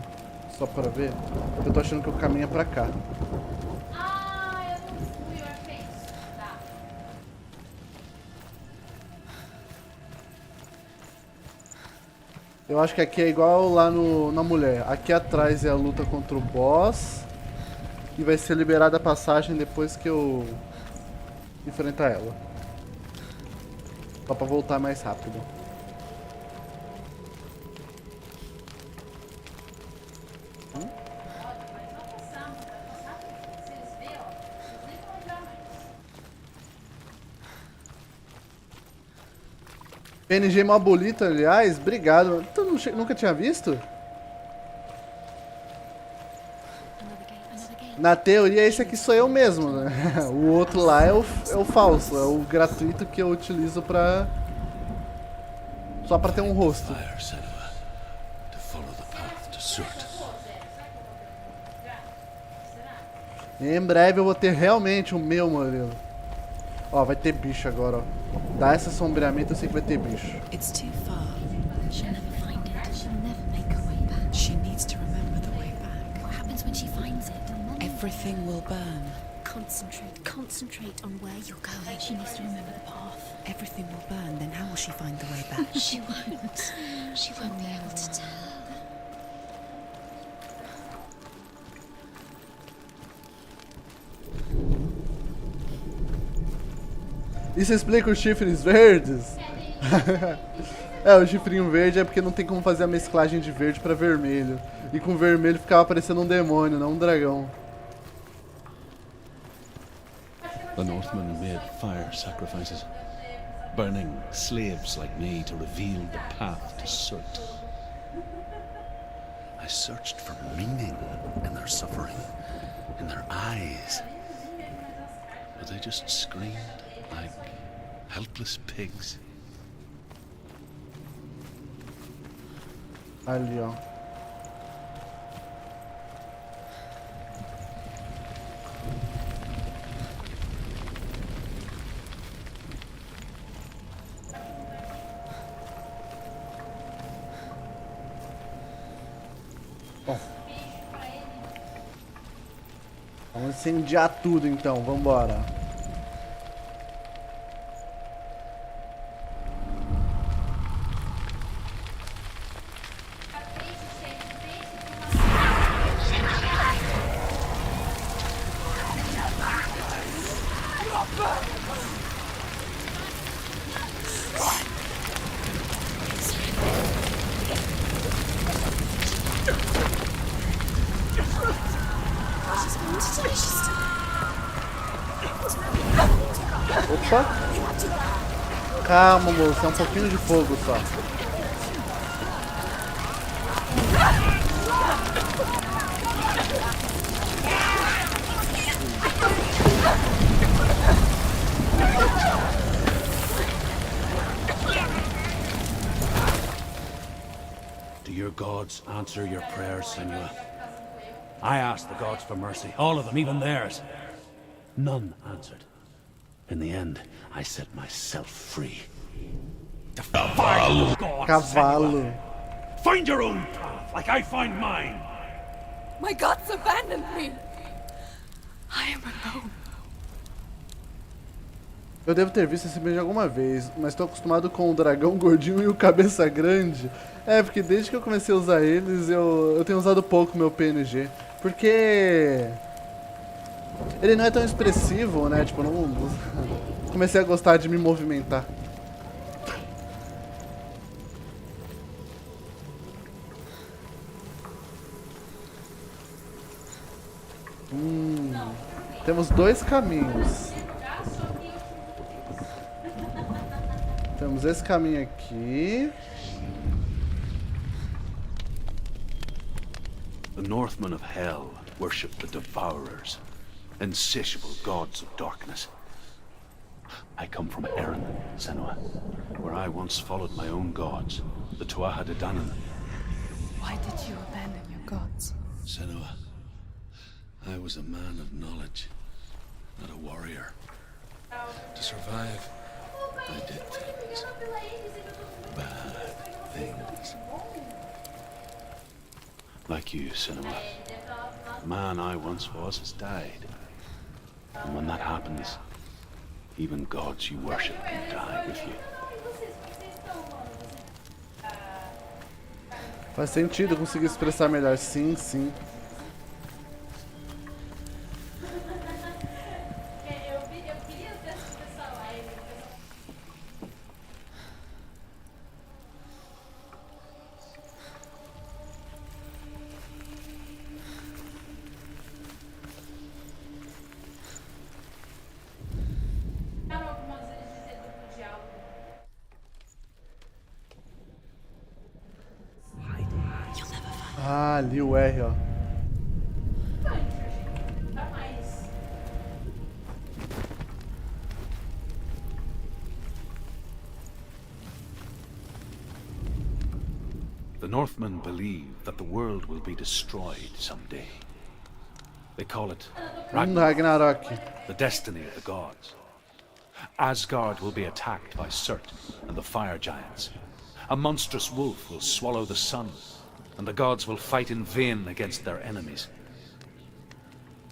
Só pra ver. Eu tô achando que o caminho é pra cá. Ah, eu não fui, eu achei isso. Tá. Eu acho que aqui é igual lá na mulher. Aqui atrás é a luta contra o boss. E vai ser liberada a passagem depois que eu enfrentar ela. Só pra voltar mais rápido. PNG mó bonito, aliás. Obrigado. Tu nunca tinha visto? Na teoria, esse aqui sou eu mesmo, né? O outro lá é o falso, é o gratuito que eu utilizo pra... só pra ter um rosto. Em breve eu vou ter realmente o meu modelo. Ó, vai ter bicho agora, ó. Dá esse sombreamento, eu sei que vai ter bicho. It's too far. She'll never find it. She'll never make her way back. She needs to remember the way back. What happens when she finds it? Everything will burn. Concentrate on where you're going. She needs to remember the path. Everything will burn, then how will she find the way back? She won't. She won't be able to tell. Isso explica os chifres verdes? É, o chifrinho verde é porque não tem como fazer a mesclagem de verde pra vermelho. E com vermelho ficava parecendo um demônio, não um dragão. The Northmen made fire sacrifices, burning slaves like me to reveal the path to 𝘰. I searched for meaning in their suffering, in their eyes, but they just screamed like helpless pigs. Ali, ó. Bom. Vamos incendiar tudo então, vambora. Opa! Calma, moço, é um pouquinho de fogo só. Do your gods answer your prayers, Senua? I asked the gods for mercy, all of them, even theirs. None answered. In the end, I set myself free. Cavalo. Find your own path, like I find mine. My gods abandoned me. I am alone. Eu devo ter visto esse vídeo alguma vez, mas estou acostumado com o dragão gordinho e o cabeça grande. É, porque desde que eu comecei a usar eles, eu tenho usado pouco meu PNG. Porque... ele não é tão expressivo, né? Tipo, eu não... comecei a gostar de me movimentar. Temos dois caminhos. Temos esse caminho aqui. The Northmen of Hell worship the Devourers, insatiable gods of darkness. I come from Erin, Senua, where I once followed my own gods, the 𝘬𝘯𝘓𝘓. Why did you abandon your gods? Senua, I was a man of knowledge, not a warrior. To survive, I did things. Bad things. Like you, Senua. The man I once was has died. And when that happens, even gods you worship can die with you. Faz sentido, eu consegui expressar melhor. Sim, sim. Ah, ali o R, ó. The Northmen believe that the world will be destroyed someday. They call it Ragnarok. the destiny of the gods. Asgard will be attacked by Surt and the fire giants. A monstrous wolf will swallow the sun, and the gods will fight in vain against their enemies.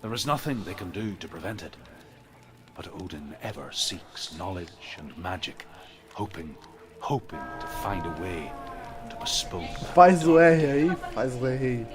There is nothing they can do to prevent it, but Odin ever seeks knowledge and magic, hoping to find a way to postpone that. Faz o R aí, faz o R aí.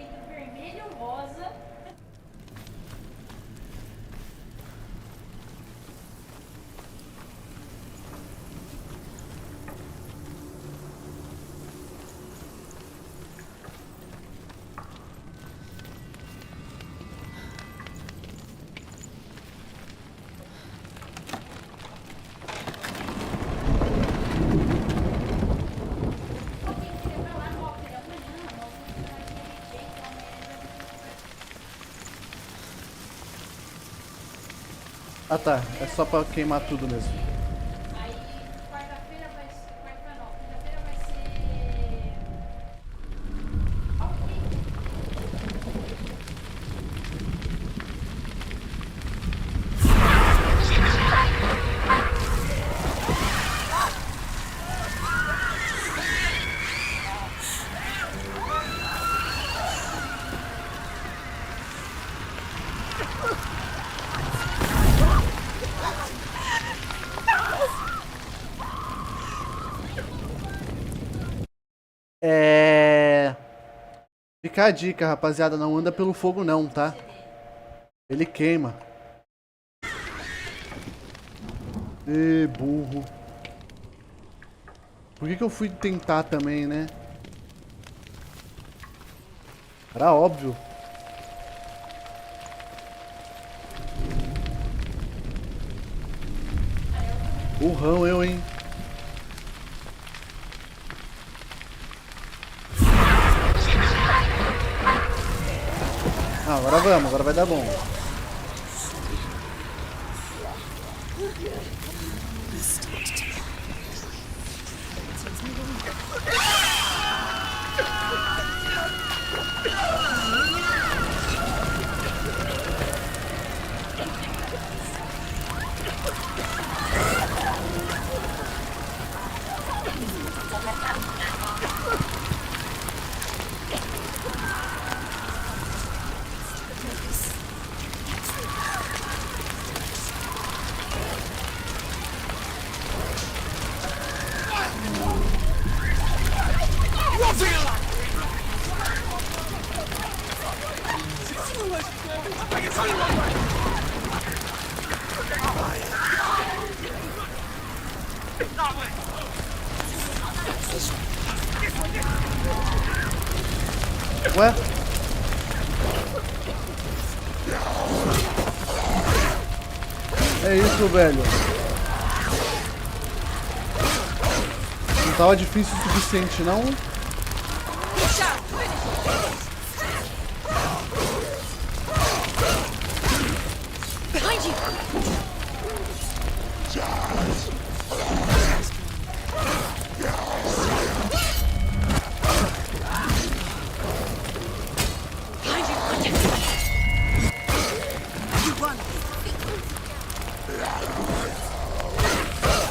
Ah tá, é só pra queimar tudo mesmo. Aí, quarta-feira vai ser. Quarta-feira não, quinta-feira vai ser. Fica a dica, rapaziada, não anda pelo fogo não, tá? Ele queima. Ê, burro. Por que eu fui tentar também, né? Era óbvio. Burrão eu, hein? Ah, agora vamos, agora vai dar bom. Ué? É isso, velho. Não tava difícil o suficiente, não? Behind you!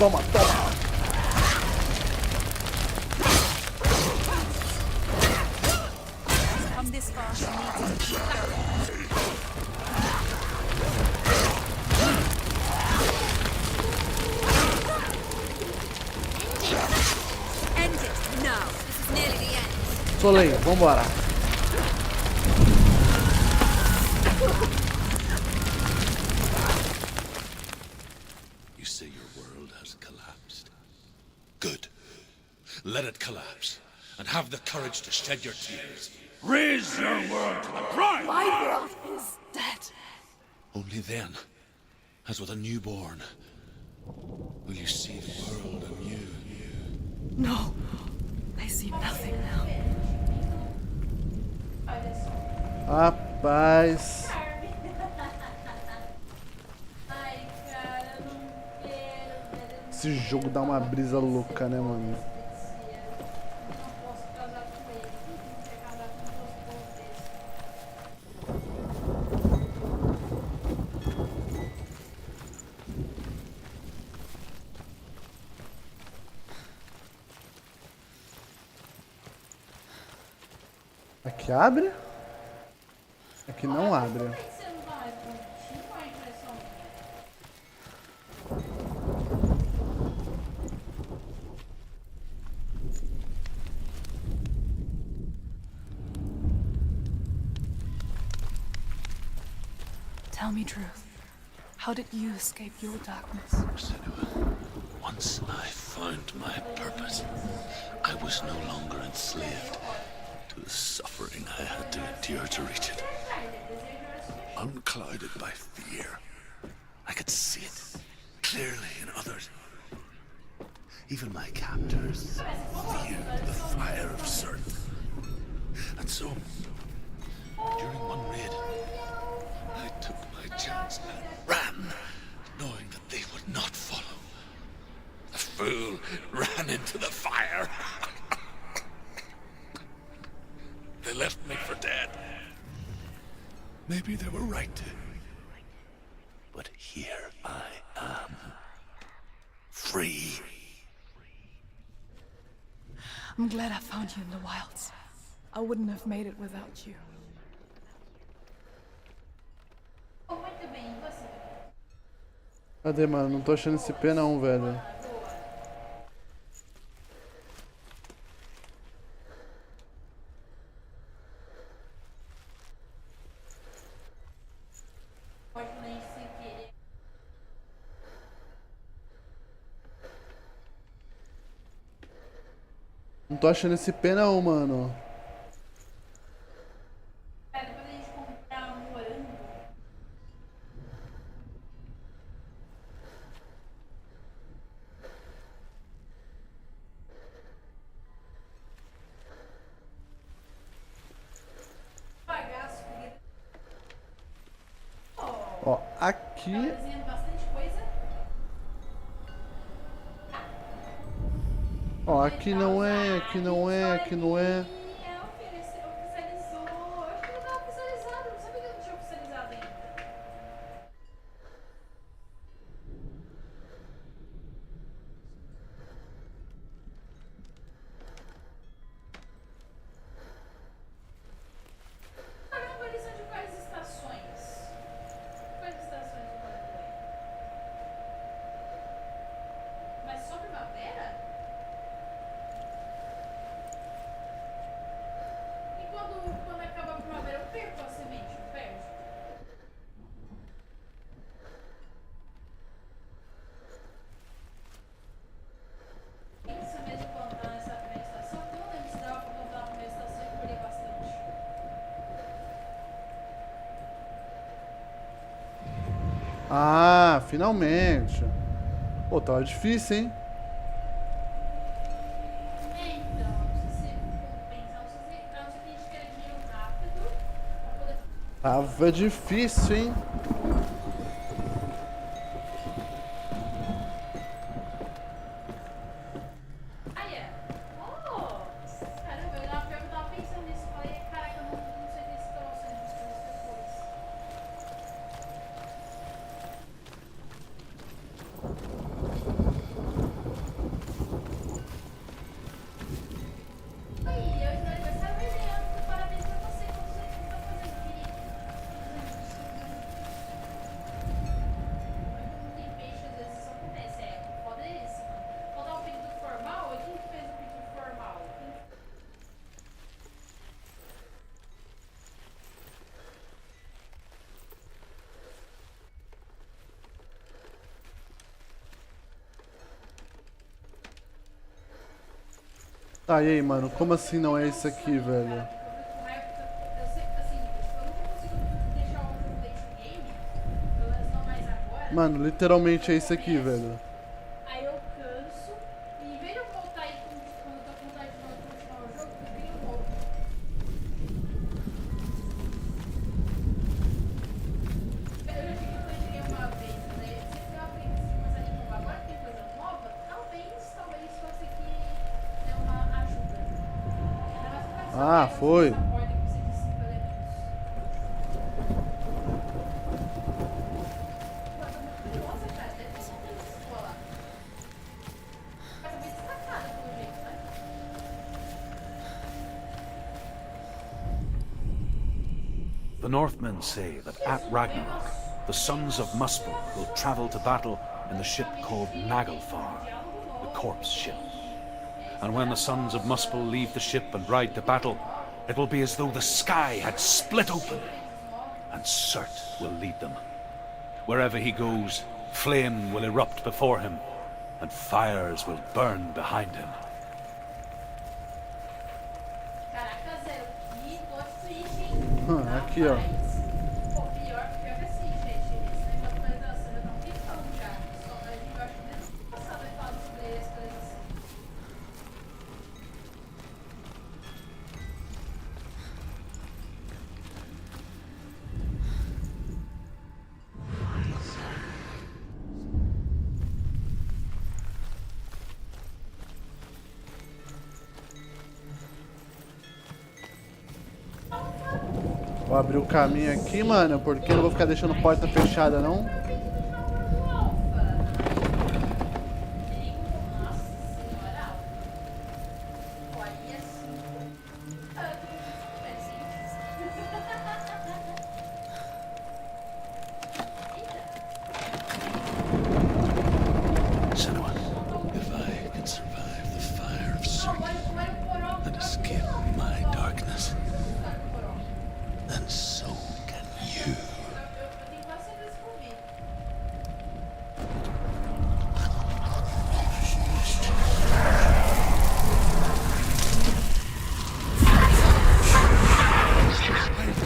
Toma, toma. Come this far, she needs to keep going. End it now. This is nearly the end. Soleil, vambora. You say your world has collapsed. Good. Let it collapse, and have the courage to shed your tears. Raise your world to the prime! My world is dead. Only then, as with a newborn, will you see the world anew. No, I see nothing now. Rapaz. Esse jogo dá uma brisa louca, né, mano? Aqui abre? Aqui não abre. Tell me truth. How did you escape your darkness? Senua, once I found my purpose, I was no longer enslaved to the suffering I had to endure to reach it. Unclouded by fear, I could see it clearly in others. Even my captors feared the fire of 𝘰𝘀𝘀. And so, during one raid, I took my chance and ran, knowing that they would not follow. The fool ran into the fire. They left me for dead. Maybe they were right to. But here I am. Free. I'm glad I found you in the wilds. I wouldn't have made it without you. Cadê, mano? Não tô achando esse P não, velho. Não tô achando esse P não, mano. Ó, aqui. Ó, aqui não é, aqui não é, aqui não é. Ah, finalmente. Pô, tava difícil, hein? Tava difícil, hein? Tá, e aí, mano? Como assim não é isso aqui, velho? Mano, literalmente é isso aqui, velho. Aí eu canso, e em vez de eu voltar aí quando eu tô com vontade de continuar o jogo, eu crio um novo. Eu já cheguei uma vez, né? Sempre eu aprendi assim, mas ali como agora tem coisa nova, talvez fosse que dê uma ajuda. Ah, foi. The Northmen say that at Ragnarok, the sons of Muspel will travel to battle in the ship called 𝘥𝗲𝗱𝗲, the corpse ship. And when the sons of Muspel leave the ship and ride to battle, it will be as though the sky had split open, and 𝘰rt will lead them. Wherever he goes, flame will erupt before him, and fires will burn behind him. Aqui, ó. Pô, pior que assim, gente, esse negócio da atualização já tá um tempão já. Só pra gente, eu acho que desde o passado eu falo sobre as coisas assim. Vou abrir o caminho aqui, mano, porque eu não vou ficar deixando porta fechada, não. Senua, if I can survive the fire of 𝘰rt and escape my darkness, then so can you.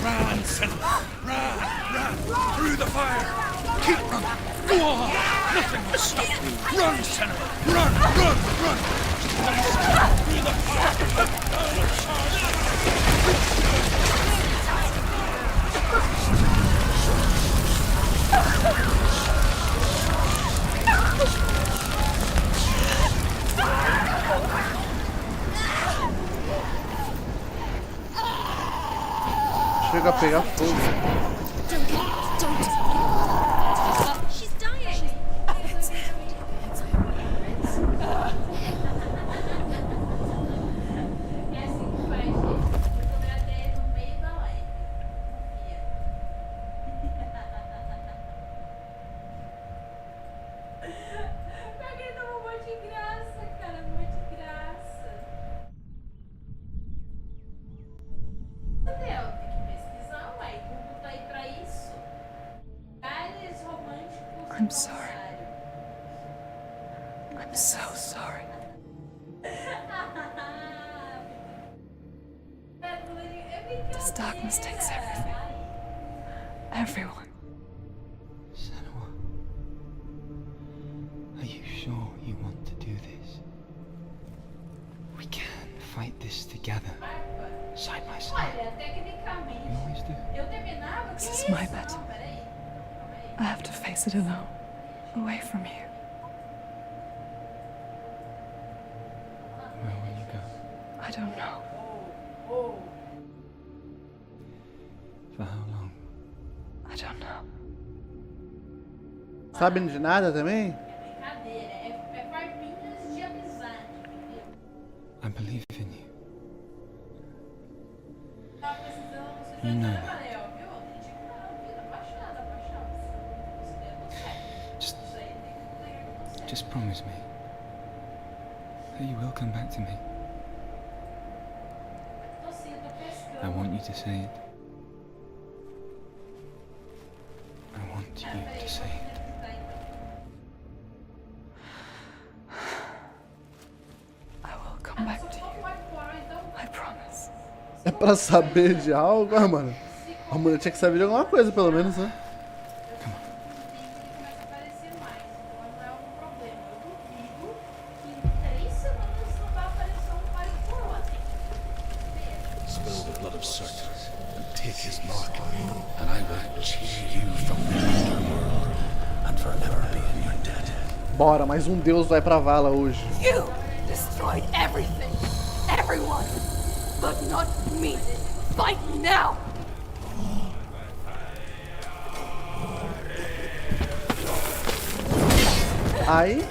Run, Senua! Run! Through the fire! Keep running! Go on! Nothing will stop you! Run, Senua! Run! Through the fire! Chega a pegar fogo. She's dying. É assim que faz, gente. Eu tô até no meio da live. Confia. Tá um monte de graça, cara. Um monte de graça. Entendeu? Tem que pesquisar, ué. Google tá aí pra isso. Lugares românticos. I'm sorry. I'm so sorry. This darkness takes everything. Everyone. Senua, are you sure you want to do this? We can fight this together, side by side. Olha, tecnicamente, We always do. eu terminava. This Que is isso? my battle. Não, peraí. I have to face it alone, away from you. Where will you go? I don't know. For how long? I don't know. Sabem de nada também? Brincadeira, é farminhas de amizade, entendeu? I believe in you. Tava precisando, você You know. viu? Tem gente que não, viu? Apaixonada. Isso deu certo. Just, Isso aí tem que dar certo. just promise me that you will come back to me. Tô sim, eu tô pescando. I want you to say it. I want you to say it. I will come back to you. É pra saber de algo? Ah, mano. A mulher tinha que saber de alguma coisa, pelo menos, né? Spill the blood of 𝘰𝘀𝘀 and take his mark, and I will change you from the underworld and forever be in your debt. Bora, mais um deus vai pra vala hoje. You destroyed everything, everyone, but not me. Fight now! Ai.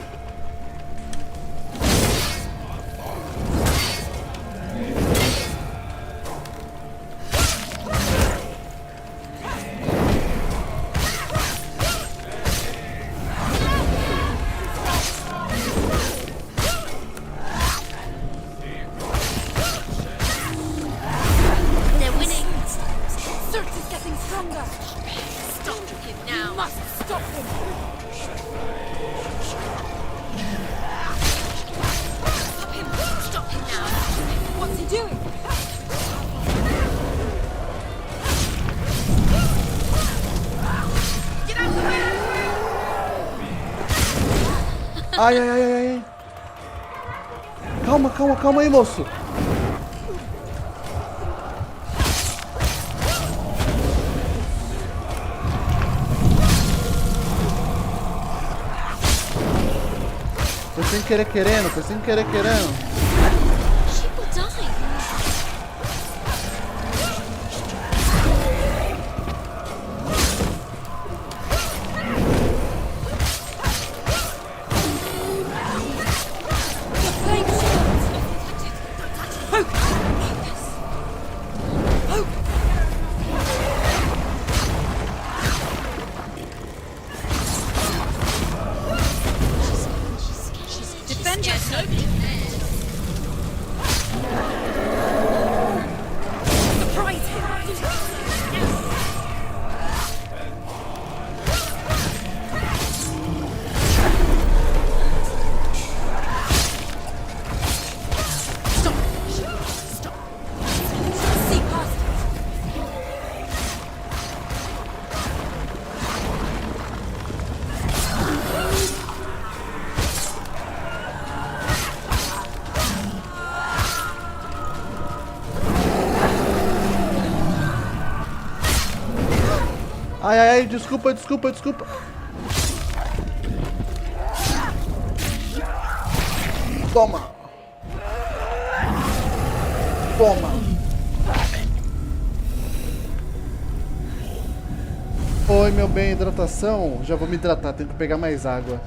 They're winning. 𝘰𝘀 is getting stronger. Stop him now. You must stop him. Stop him now. What's he doing? Get out of the way. Ai, ai, ai, ai, ai. Calma, calma, calma aí, moço. Foi sem querer querendo, foi sem querer querendo. She will die. Defend yourself. Surprise him. Stop. Stop. See past it. Ai, ai, ai, desculpa, desculpa, desculpa. Toma. Toma. Oi, meu bem, hidratação. Já vou me hidratar, tenho que pegar mais água.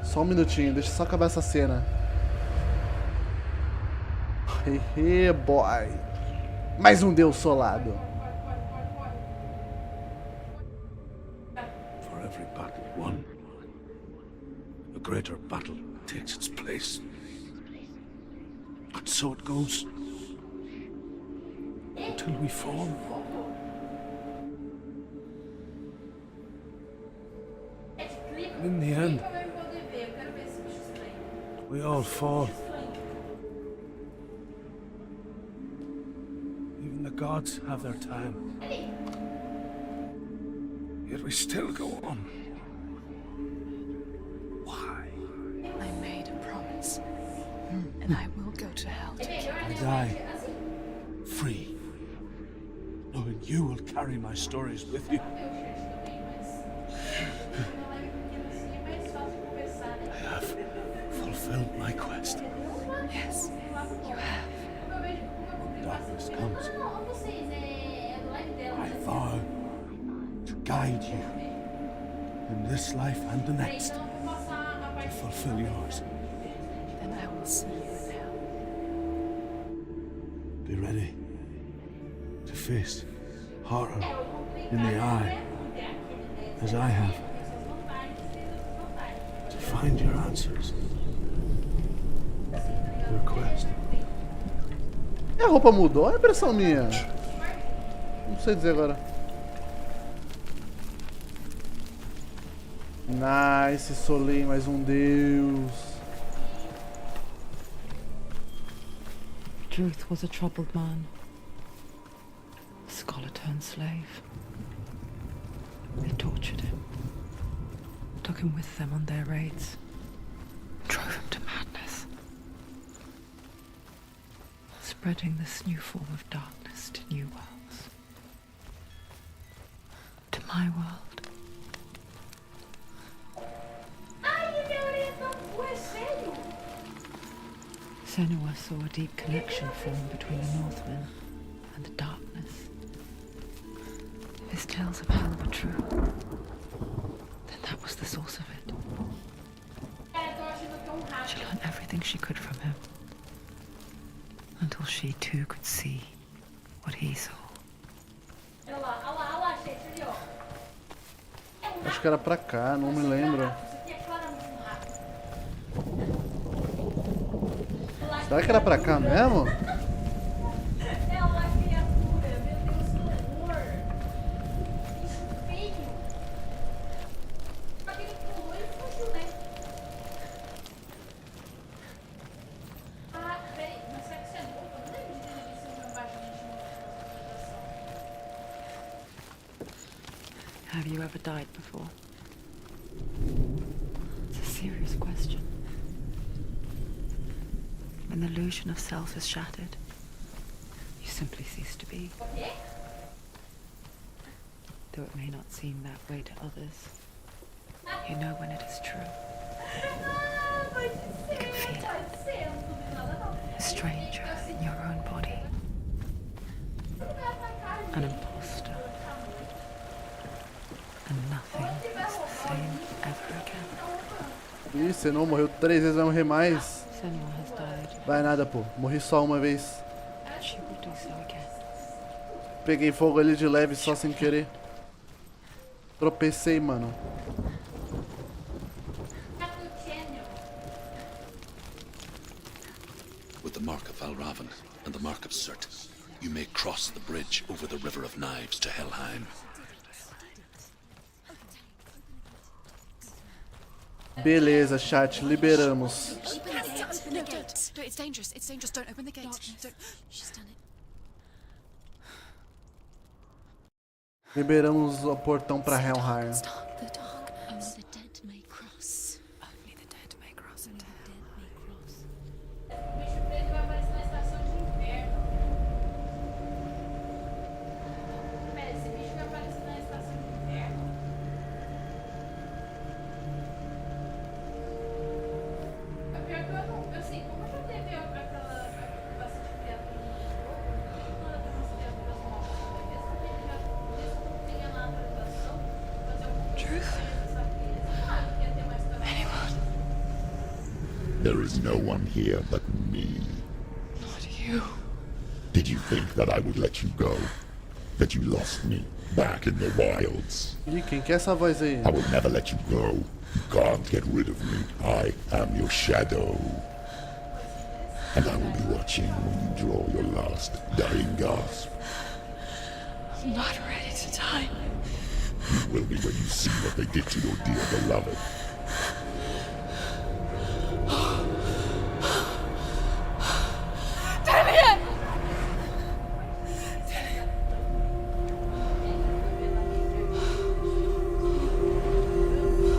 Só um minutinho, deixa eu só acabar essa cena. Hehe, boy. Mais um deus solado. For every battle won, a greater battle takes its place. And so it goes. Until we fall. And in the end, we all fall. Even the gods have their time. Yet we still go on. Why? I made a promise, and I will go to hell to keep I die free, knowing you will carry my stories with you. I have fulfilled my quest. Yes, you have. When darkness comes, I vow to guide you in this life and the next to fulfill yours. Then I will see you in hell. Be ready to face horror in the eye, as I have, to find your answers. Your quest. E a roupa mudou? É impressão minha. Não sei dizer agora. Nice, Soleil, mais um deus. 𝘰𝘀𝘀𝘀 was a troubled man, a scholar turned slave. They tortured him, took him with them on their raids, drove him to madness, spreading this new form of darkness to new worlds, to my world. Senua saw a deep connection form between the Northmen and the darkness. If his tales of hell were true, then that was the source of it. She learned everything she could from him, until she too could see what he saw. Acho que era pra cá, não me lembro. Será que era pra cá mesmo? Have you ever died before? It's a serious question. When the illusion of self is shattered, you simply cease to be. Though it may not seem that way to others, you know when it is true. You can feel it. A stranger in your own body. An imposter. And nothing is the same ever again. Ih, Senua morreu 3 vezes, vai morrer mais. Senua has died. Vai nada, pô. Morri só uma vez. She will do so again. Peguei fogo ali de leve só sem querer. Tropecei, mano. With the mark of 𝘰𝘯𝘯𝘹 and the mark of 𝘰𝘀, you may cross the bridge over the River of Knives to Helheim. Beleza, chat, liberamos. No, don't. It's dangerous. It's dangerous. Don't open the gate. Don't. She's done it. Liberamos o portão pra Helheim. The dark. Only the dead may cross. Only the dead may cross it. O bicho preto vai aparecer na estação de inverno. Pera, esse bicho vai aparecer na estação de inverno? É pior que eu não. Assim, como já teve aquela classe de criatura no jogo, quando tem umas criaturas novas, mesmo que ele já não tenha na atualização, fazer alguma coisa, sabe? Claro que ia ter mais também. There is no one here but me. Not you. Did you think that I would let you go? That you lost me back in the wilds? Ih, quem que é essa voz aí? I will never let you go. You can't get rid of me. I am your shadow. And I will be watching when you draw your last dying gasp. I'm not ready to die. You will be when you see what they did to your dear beloved.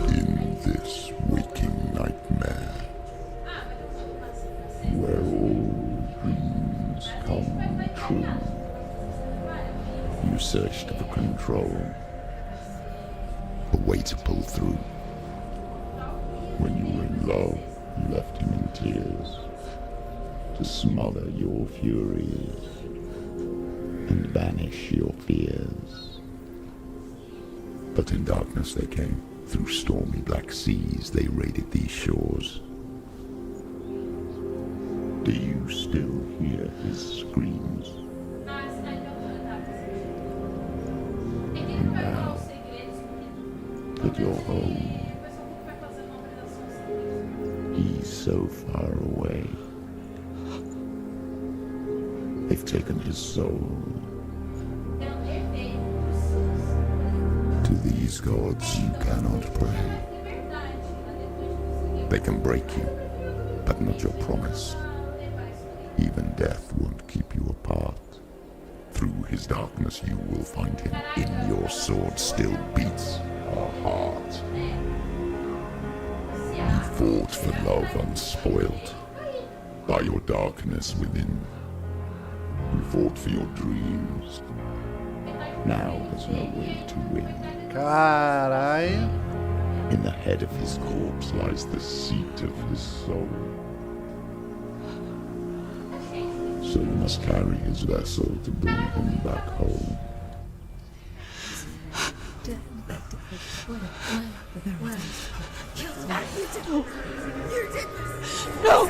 In this waking nightmare, where all dreams come true, you searched for control, a way to pull through. When you were in love, you left him in tears, to smother your furies and banish your fears. But in darkness they came, through stormy black seas they raided these shores. Do you still hear his screams? And now that you're home, he's so far away. They've taken his soul. To these gods you cannot pray. They can break you, but not your promise. Even death won't keep you apart. Through his darkness you will find him. In your sword still beats a heart. You fought for love unspoilt by your darkness within. You fought for your dreams. Now there's no way to win. Caralho. In the head of his corpse lies the seat of his soul. So you must carry his vessel to bring him back home. No!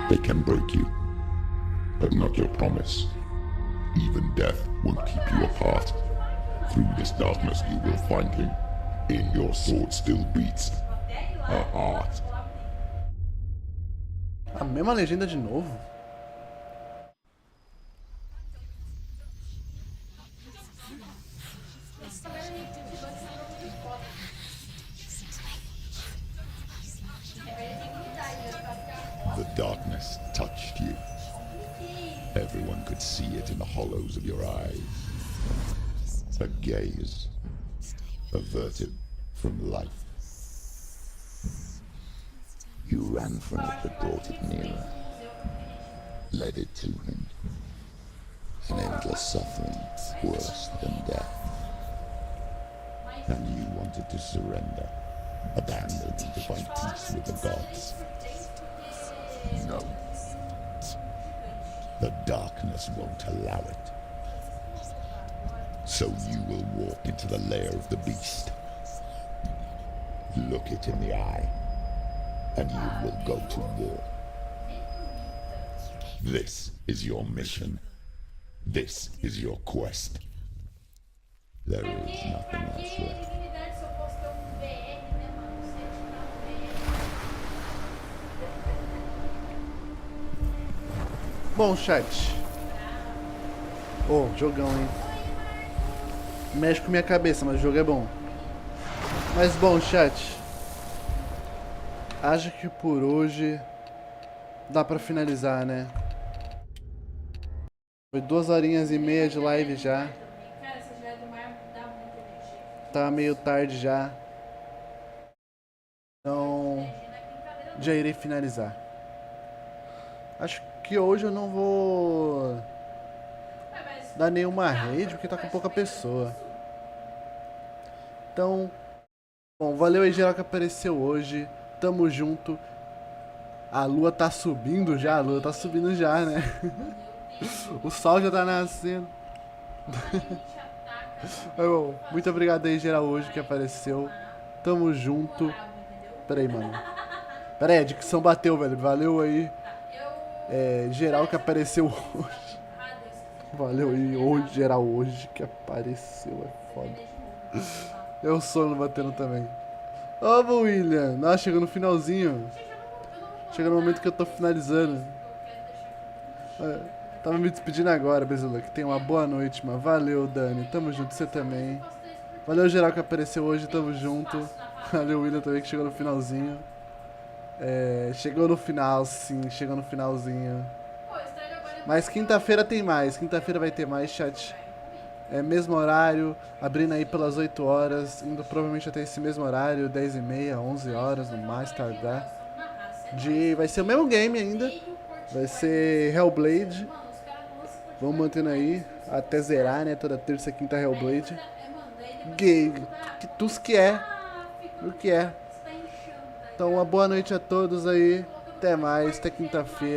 They can break you, but not your promise. Even death won't keep you apart. Through this darkness you will find him. In your sword still beats a heart. A mesma legenda de novo? The darkness touched you. Everyone could see it in the hollows of your eyes. A gaze averted from life. You ran from it but brought it nearer. Led it to him. An endless suffering worse than death. And you wanted to surrender. Abandon to find peace with the gods. No. The darkness won't allow it. So you will walk into the lair of the beast. Look it in the eye, and you will go to war. This is your mission. This is your quest. There is nothing else left. Bom, chat. Oh, jogão, hein? Mexe com minha cabeça, mas o jogo é bom. Mas bom, chat. Acho que por hoje dá pra finalizar, né? Foi 2h30 de live já. Tá meio tarde já. Então já irei finalizar. Acho que hoje eu não vou dar nenhuma raid porque tá com pouca pessoa. Então, bom, valeu aí geral que apareceu hoje. Tamo junto. A lua tá subindo já, né? O sol já tá nascendo. Bom, muito obrigado aí geral hoje que apareceu. Tamo junto. Pera aí, mano. Pera aí, a dicção bateu, velho. Valeu aí. Geral que apareceu hoje. Valeu aí, hoje, geral hoje que apareceu, é foda. É o sono batendo também. Ô, William, nossa, chegou no finalzinho. Chega no momento que eu tô finalizando. Tava me despedindo agora, Bezula. Que tenha uma boa noite, mano. Valeu, Dani. Tamo junto, você também. Valeu, geral que apareceu hoje, tamo junto. Valeu, William também que chegou no finalzinho. Chegou no final, sim, chegou no finalzinho. Mas quinta-feira tem mais, quinta-feira vai ter mais, chat. Mesmo horário, abrindo aí pelas 8 horas, indo provavelmente até esse mesmo horário, 10h30, 11 horas no mais tardar. Vai ser o mesmo game ainda, vai ser Hellblade. Vamos mantendo aí, até zerar, né, toda terça e quinta Hellblade. Gay, que 𝘊𝘯𝘴𝘏, o que é. Então, uma boa noite a todos aí. Até mais, até quinta-feira.